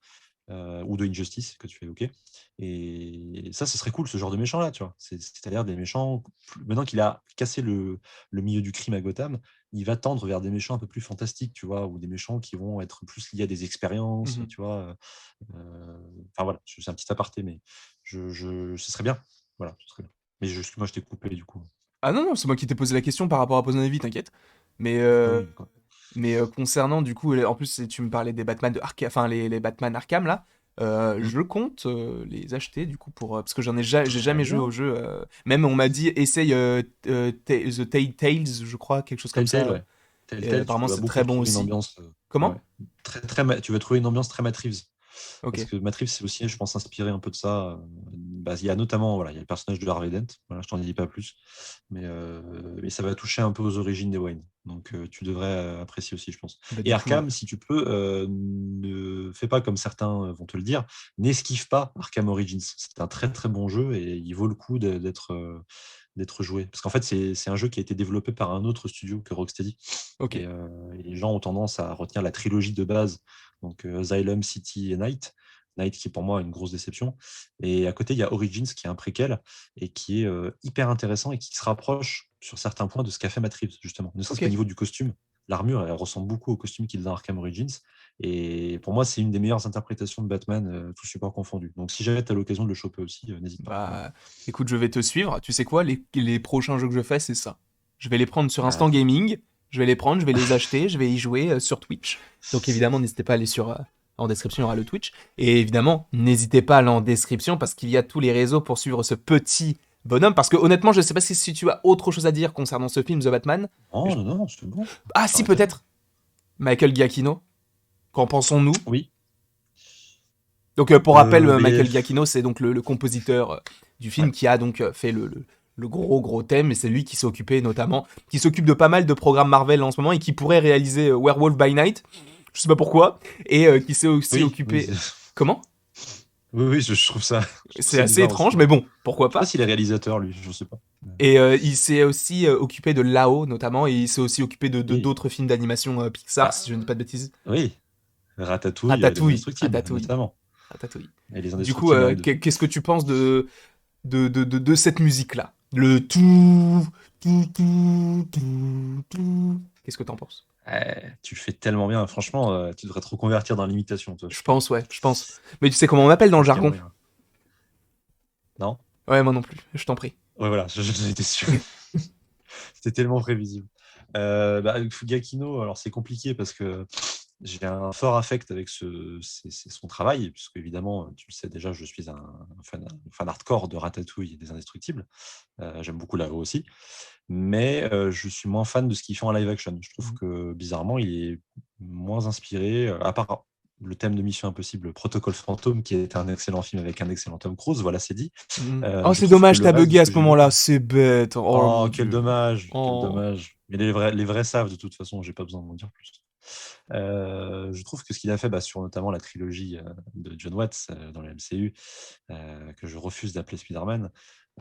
ou de Injustice que tu évoquais. Et ça, ce serait cool, ce genre de méchant-là, tu vois. C'est-à-dire des méchants, maintenant qu'il a cassé le milieu du crime à Gotham, il va tendre vers des méchants un peu plus fantastiques, tu vois, ou des méchants qui vont être plus liés à des expériences, Mhm. tu vois. Enfin voilà, c'est un petit aparté, mais ce serait bien. Voilà, ce serait bien. Mais moi, je t'ai coupé du coup. Ah non, non, c'est moi qui t'ai posé la question par rapport à Poison Ivy, t'inquiète. Mais, Ah oui, d'accord. concernant du coup, en plus tu me parlais des Batman de Arkham, enfin les Batman Arkham là, Mm. je compte les acheter du coup pour parce que j'ai Très jamais joué au bien. jeu. Même on m'a dit essaye The Tales, je crois, quelque chose comme Telltale, ça. ouais. Telltale, tu Apparemment vas c'est beaucoup très bon retrouver une aussi. ambiance. Ouais. Comment? Tu vas trouver une ambiance très Matt Reeves. Ok. Parce que Matt Reeves, c'est aussi, je pense, inspiré un peu de ça. Bah, il y a notamment, voilà, il y a le personnage de Harvey Dent. Voilà, je t'en dis pas plus. Mais ça va toucher un peu aux origines des Wayne. Donc, tu devrais apprécier aussi, je pense. Bah Et du coup, Arkham, si tu peux, ne fais pas comme certains vont te le dire. N'esquive pas Arkham Origins. C'est un très très bon jeu et il vaut le coup d'être joué. Parce qu'en fait, c'est un jeu qui a été développé par un autre studio que Rocksteady. ok. Et les gens ont tendance à retenir la trilogie de base, donc Asylum, City et Night. Night qui est pour moi une grosse déception. Et à côté, il y a Origins qui est un préquel et qui est hyper intéressant et qui se rapproche sur certains points de ce qu'a fait Matt Reeves, justement. Ne serait-ce Ok. qu'au niveau du costume. L'armure, elle ressemble beaucoup au costume qu'il a dans Arkham Origins. Et pour moi, c'est une des meilleures interprétations de Batman, tout support confondu. Donc si jamais tu as l'occasion de le choper aussi, n'hésite pas. Voilà. Bah écoute, je vais te suivre. Tu sais quoi, les prochains jeux que je fais, c'est ça. Je vais les prendre sur Ah, Instant Gaming. Je vais les prendre, je vais les acheter, je vais y jouer sur Twitch. Donc évidemment, n'hésitez pas à aller sur en description, il y aura le Twitch. Et évidemment, n'hésitez pas à aller en description parce qu'il y a tous les réseaux pour suivre ce petit bonhomme. Parce que honnêtement, je sais pas si tu as autre chose à dire concernant ce film The Batman. non, non, non, c'est bon. Ah si, T'arrêtes là. peut-être. Michael Giacchino. Qu'en pensons-nous? Oui. Donc pour rappel, Mais Michael Giacchino, c'est donc le compositeur du film ouais. qui a donc fait le gros thème, et c'est lui qui s'est occupé notamment, qui s'occupe de pas mal de programmes Marvel en ce moment et qui pourrait réaliser Werewolf by Night, je sais pas pourquoi, et qui s'est aussi Oui, oui. occupé... Comment? Oui, oui, je trouve ça, je trouve C'est ça assez bizarre aussi. étrange, Ouais. mais bon, pourquoi Je sais pas pas. s'il est réalisateur, lui, je sais pas. Et il s'est aussi occupé de Lao, notamment, et il s'est aussi occupé de Oui, d'autres films d'animation Pixar, bah, si je ne dis pas de bêtises. oui, Ratatouille, Les Ratatouille, Indestructibles, Ratatouille, notamment. Ratatouille. Et Les Du coup, Indestructibles avec deux. qu'est-ce que tu penses de cette musique-là? Le tout, tout. Qu'est-ce que t'en penses? Tu le fais tellement bien, franchement, tu devrais te reconvertir dans l'imitation, toi, je Je trouve. pense, ouais, je pense. Mais tu sais comment on m'appelle dans Je le pense qu'il y a jargon? moyen. Non? Ouais, moi non plus, je t'en prie. Ouais, voilà, j'étais sûr. C'était tellement prévisible. Fugakino, alors c'est compliqué parce que j'ai un fort affect avec son travail, puisque évidemment, tu le sais déjà, je suis un fan hardcore de Ratatouille et des Indestructibles. J'aime beaucoup là aussi. Mais je suis moins fan de ce qu'il fait en live action. Je trouve Mhm. que bizarrement, il est moins inspiré, à part le thème de Mission Impossible, Protocole Fantôme, qui est un excellent film avec un excellent Tom Cruise, voilà, c'est dit. Mhm. Oh, Je c'est trouve que dommage, le t'as reste de bugué ce à que ce j'ai vu, moment-là, c'est bête. Oh mon oh, quel dieu. dommage, quel Oh. dommage. Mais les vrais savent de toute façon, j'ai pas besoin d'en dire plus. Je trouve que ce qu'il a fait sur notamment la trilogie de John Watts dans le MCU, que je refuse d'appeler Spider-Man,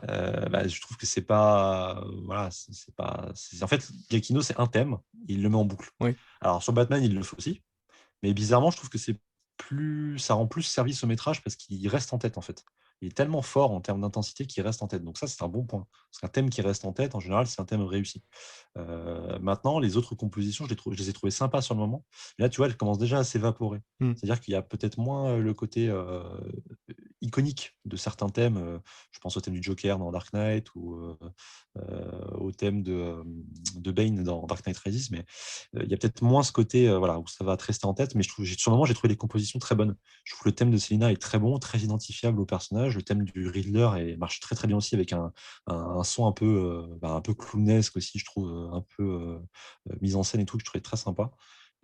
je trouve que c'est pas. Voilà, c'est pas. En fait, Giacchino, c'est un thème, il le met en boucle. Oui. Alors, sur Batman, il le fait aussi, mais bizarrement, je trouve que ça rend plus service au métrage parce qu'il reste en tête, en fait. Il est tellement fort en termes d'intensité qu'il reste en tête. Donc, ça, c'est un bon point. Parce qu'un thème qui reste en tête, en général, c'est un thème réussi. Maintenant, les autres compositions, je les ai trouvées sympas sur le moment. Mais là, tu vois, elles commencent déjà à s'évaporer. Mhm. C'est-à-dire qu'il y a peut-être moins le côté iconique de certains thèmes. Je pense au thème du Joker dans Dark Knight ou au thème de Bane dans Dark Knight Rises. Mais il y a peut-être moins ce côté voilà, où ça va te rester en tête. Mais sur le moment, j'ai trouvé les compositions très bonnes. Je trouve que le thème de Selina est très bon, très identifiable au personnage. Le thème du Riddler marche très très bien aussi avec un son un peu clownesque aussi, je trouve, un peu mise en scène et tout, que je trouvais très sympa.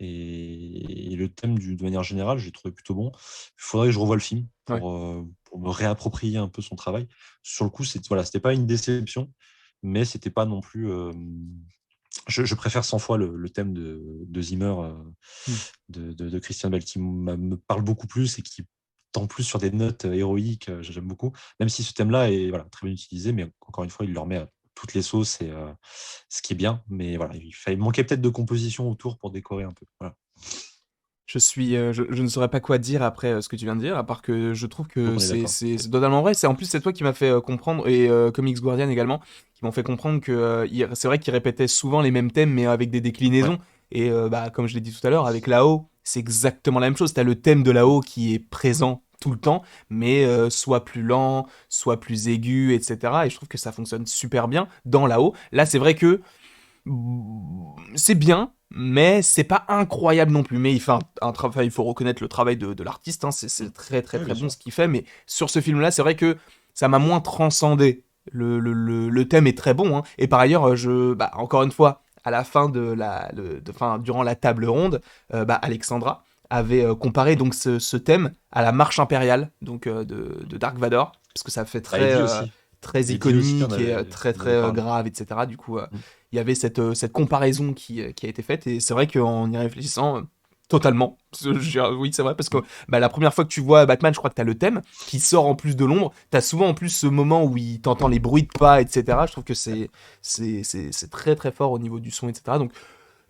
Et le thème, de manière générale, j'ai trouvé plutôt bon. Il faudrait que je revoie le film Ouais. pour me réapproprier un peu son travail. Sur le coup, voilà, c'était pas une déception, mais c'était pas non plus. Je préfère 100 fois le thème de Zimmer, Mhm. de Christian Bale, qui me parle beaucoup plus et qui tend plus sur des notes héroïques. J'aime beaucoup. Même si ce thème-là est voilà, très bien utilisé, mais encore une fois, il le remet à toutes les sauces, et ce qui est bien. Mais voilà, il manquait peut-être de composition autour pour décorer un peu. Voilà. Je ne saurais pas quoi dire après ce que tu viens de dire, à part que je trouve que Donc on est d'accord. c'est totalement vrai. En plus, c'est toi qui m'as fait comprendre, et Comics Guardian également, qui m'ont fait comprendre que c'est vrai qu'il répétait souvent les mêmes thèmes, mais avec des Ouais. déclinaisons. Et comme je l'ai dit tout à l'heure, avec Lao, c'est exactement la même chose. T'as le thème de Lao qui est présent tout le temps, mais soit plus lent, soit plus aigu, etc. Et je trouve que ça fonctionne super bien dans Lao. Là, c'est vrai que c'est bien, mais c'est pas incroyable non plus. Mais il fait un travail, il faut reconnaître le travail de l'artiste, hein, c'est très très Oui, très bien bon sûr. ce qu'il fait, mais sur ce film-là, c'est vrai que ça m'a moins transcendé. Le thème est très bon, hein. Et par ailleurs, encore une fois, à la fin durant la table ronde, Alexandra avait comparé donc ce thème à la marche impériale donc de Dark Vador, parce que ça fait Eddie aussi. très Eddie aussi iconique et très en très avait parlé. grave, etc. Du coup, Mm. il y avait cette comparaison qui a été faite, et c'est vrai qu'en y réfléchissant, totalement, oui c'est vrai, parce que Mm. la première fois que tu vois Batman, je crois que t'as le thème qui sort en plus de l'ombre, t'as souvent en plus ce moment où il t'entend les bruits de pas, etc. Je trouve que c'est très très fort au niveau du son, etc. Donc,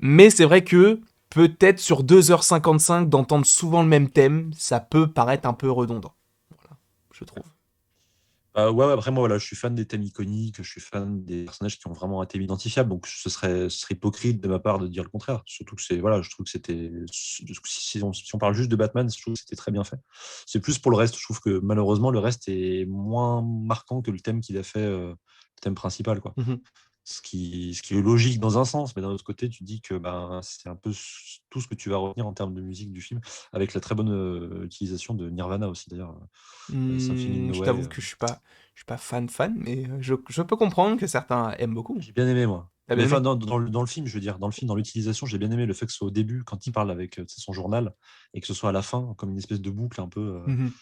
mais c'est vrai que peut-être sur 2h55 d'entendre souvent le même thème, ça peut paraître un peu redondant. Voilà, je trouve. Ouais, après moi, voilà, je suis fan des thèmes iconiques, je suis fan des personnages qui ont vraiment un thème identifiable, donc ce serait hypocrite de ma part de dire le contraire. Surtout que voilà, je trouve que c'était, si on parle juste de Batman, je trouve que c'était très bien fait. C'est plus pour le reste, je trouve que malheureusement le reste est moins marquant que le thème qu'il a fait, le thème principal, quoi. Mhm. Ce qui est logique dans un sens, mais d'un autre côté, tu dis que ben, c'est un peu tout ce que tu vas retenir en termes de musique du film, avec la très bonne utilisation de Nirvana aussi, d'ailleurs, Symphony in No Je Way. t'avoue que je suis pas fan, mais je peux comprendre que certains aiment beaucoup. J'ai bien aimé, moi. T'as Mais bien enfin, aimé? dans le film, je veux dire, dans le film, dans l'utilisation, j'ai bien aimé le fait que ce soit au début, quand il parle avec tu sais, son journal, et que ce soit à la fin, comme une espèce de boucle un peu. Mhm.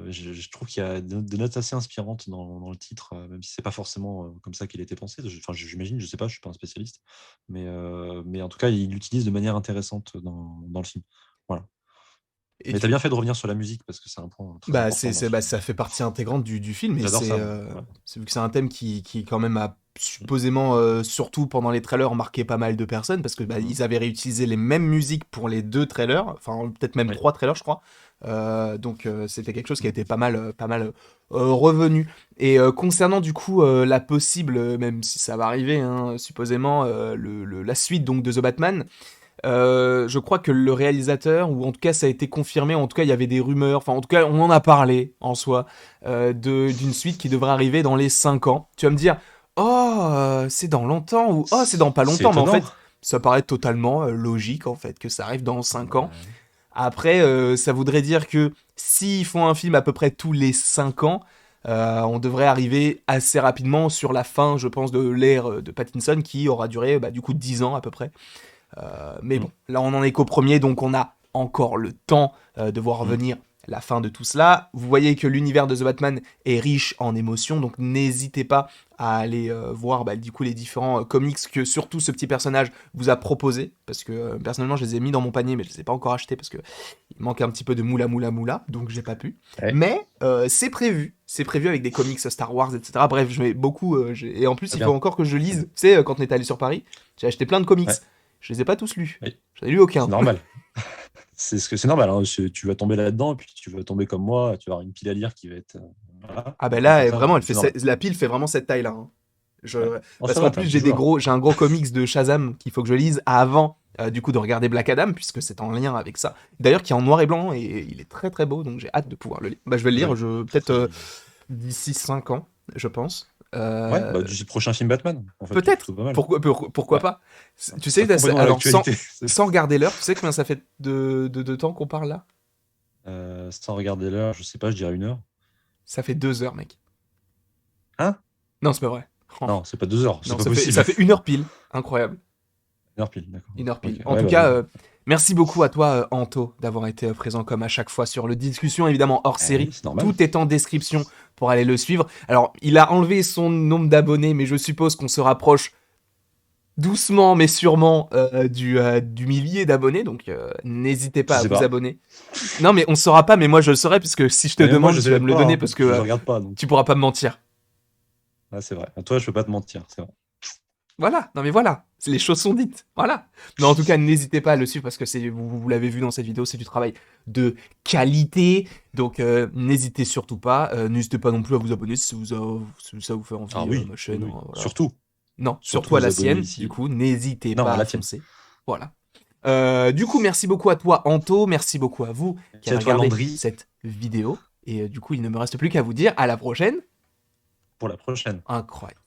Je trouve qu'il y a des notes assez inspirantes dans le titre, même si c'est pas forcément comme ça qu'il était pensé. Enfin, j'imagine, je sais pas, je suis pas un spécialiste, mais en tout cas, il l'utilise de manière intéressante dans le film. Voilà. Et Mais t'as du bien fait de revenir sur la musique parce que c'est un point très Bah, important dans ce bah, film. ça fait partie intégrante du film et J'adore ça, moi. Ouais. c'est vu que c'est un thème qui quand même a Mm. supposément, surtout pendant les trailers, marqué pas mal de personnes parce que bah, Mhm. ils avaient réutilisé les mêmes musiques pour les deux trailers, enfin peut-être même Oui. trois trailers, je crois. Donc c'était quelque chose qui a été pas mal revenu. Et concernant du coup la possible, même si ça va arriver, hein, supposément la suite donc de The Batman. Je crois que le réalisateur, ou en tout cas ça a été confirmé, en tout cas il y avait des rumeurs, enfin en tout cas on en a parlé en soi, d'une suite qui devrait arriver dans les 5 ans. Tu vas me dire, oh c'est dans longtemps, ou oh c'est dans pas C'est longtemps, mais en étonnant. fait ça paraît totalement logique en fait que ça arrive dans 5 ans. Ouais. Après ça voudrait dire que s'ils font un film à peu près tous les 5 ans, on devrait arriver assez rapidement sur la fin, je pense, de l'ère de Pattinson qui aura duré bah, du coup 10 ans à peu près. Mais Mm. bon, là on en est qu'au premier, donc on a encore le temps de voir Mm. revenir la fin de tout cela. Vous voyez que l'univers de The Batman est riche en émotions, donc n'hésitez pas à aller voir bah, du coup les différents comics que surtout ce petit personnage vous a proposé, parce que personnellement je les ai mis dans mon panier, mais je les ai pas encore achetés parce que il manque un petit peu de moula, donc j'ai pas pu. Ouais. Mais c'est prévu avec des comics Star Wars, etc. Bref, je mets beaucoup, et en plus Très il faut bien. encore que je lise. Tu sais, quand on est allé sur Paris, j'ai acheté plein de comics. Ouais. Je les ai pas tous lus. Oui. J'en ai lu C'est aucun. normal. C'est normal. Hein. Tu vas tomber là-dedans, et puis tu vas tomber comme moi. Tu vas avoir une pile à lire qui va être. Voilà. Ah ben Donc là, ça, vraiment, c'est normal. la pile fait vraiment cette taille-là, hein. Ouais. Oh, Parce ça qu'en va, t'es un plus, petit joueur. j'ai un gros comics de Shazam qu'il faut que je lise avant, du coup, de regarder Black Adam, puisque c'est en lien avec ça. D'ailleurs, qui est en noir et blanc, et il est très très beau, donc j'ai hâte de pouvoir le lire. Bah, je vais le lire, Oui. peut-être Très joli. d'ici 5 ans, je pense. Ouais, Euh, bah, du prochain film Batman, en fait, c'est Peut-être, plutôt pas mal. pourquoi Ouais. pas. Tu Ça sais, va complètement dans alors, l'actualité. sans regarder l'heure, tu sais combien ça fait de temps qu'on parle là? Sans regarder l'heure, je sais pas, je dirais 1 heure. Ça fait 2 heures, mec. Hein? Non, c'est pas vrai. Oh. Non, c'est pas 2 heures, c'est Non, pas possible. ça fait 1 heure pile. Incroyable. 1 heure pile, d'accord. 1 heure Ok, pile. En ouais, tout bah, cas, merci beaucoup à toi, Anto, d'avoir été présent comme à chaque fois sur le discussion, évidemment hors série. oui, c'est normal. Tout est en description pour aller le suivre. Alors, il a enlevé son nombre d'abonnés, mais je suppose qu'on se rapproche doucement mais sûrement du millier d'abonnés. Donc, n'hésitez Je pas à sais vous pas. abonner. Non, mais on ne saura pas, mais moi je le saurai, puisque si je te Mais même moi, je demande, tu vas sais me le pas, donner, hein, parce que parce que je regarde pas, donc. tu pourras pas me mentir. Ah, c'est vrai. À toi, je peux pas te mentir, c'est vrai. Voilà, non mais voilà, les choses sont dites, voilà. Mais en tout cas, n'hésitez pas à le suivre parce que vous l'avez vu dans cette vidéo, c'est du travail de qualité. Donc n'hésitez surtout pas. N'hésitez pas non plus à vous abonner si ça vous fait envie, Ah oui, ma oui, chaîne. oui. Voilà. Surtout. Non, Surtout surtout à vous la abonner sienne. Du ici. coup, n'hésitez Non, pas à à la tienne. foncer. Voilà. Du coup, merci beaucoup à toi, Anto. Merci beaucoup à vous qui Merci à avez toi, regardé Landry, cette vidéo. Et du coup, il ne me reste plus qu'à vous dire à la prochaine. pour la prochaine. Incroyable.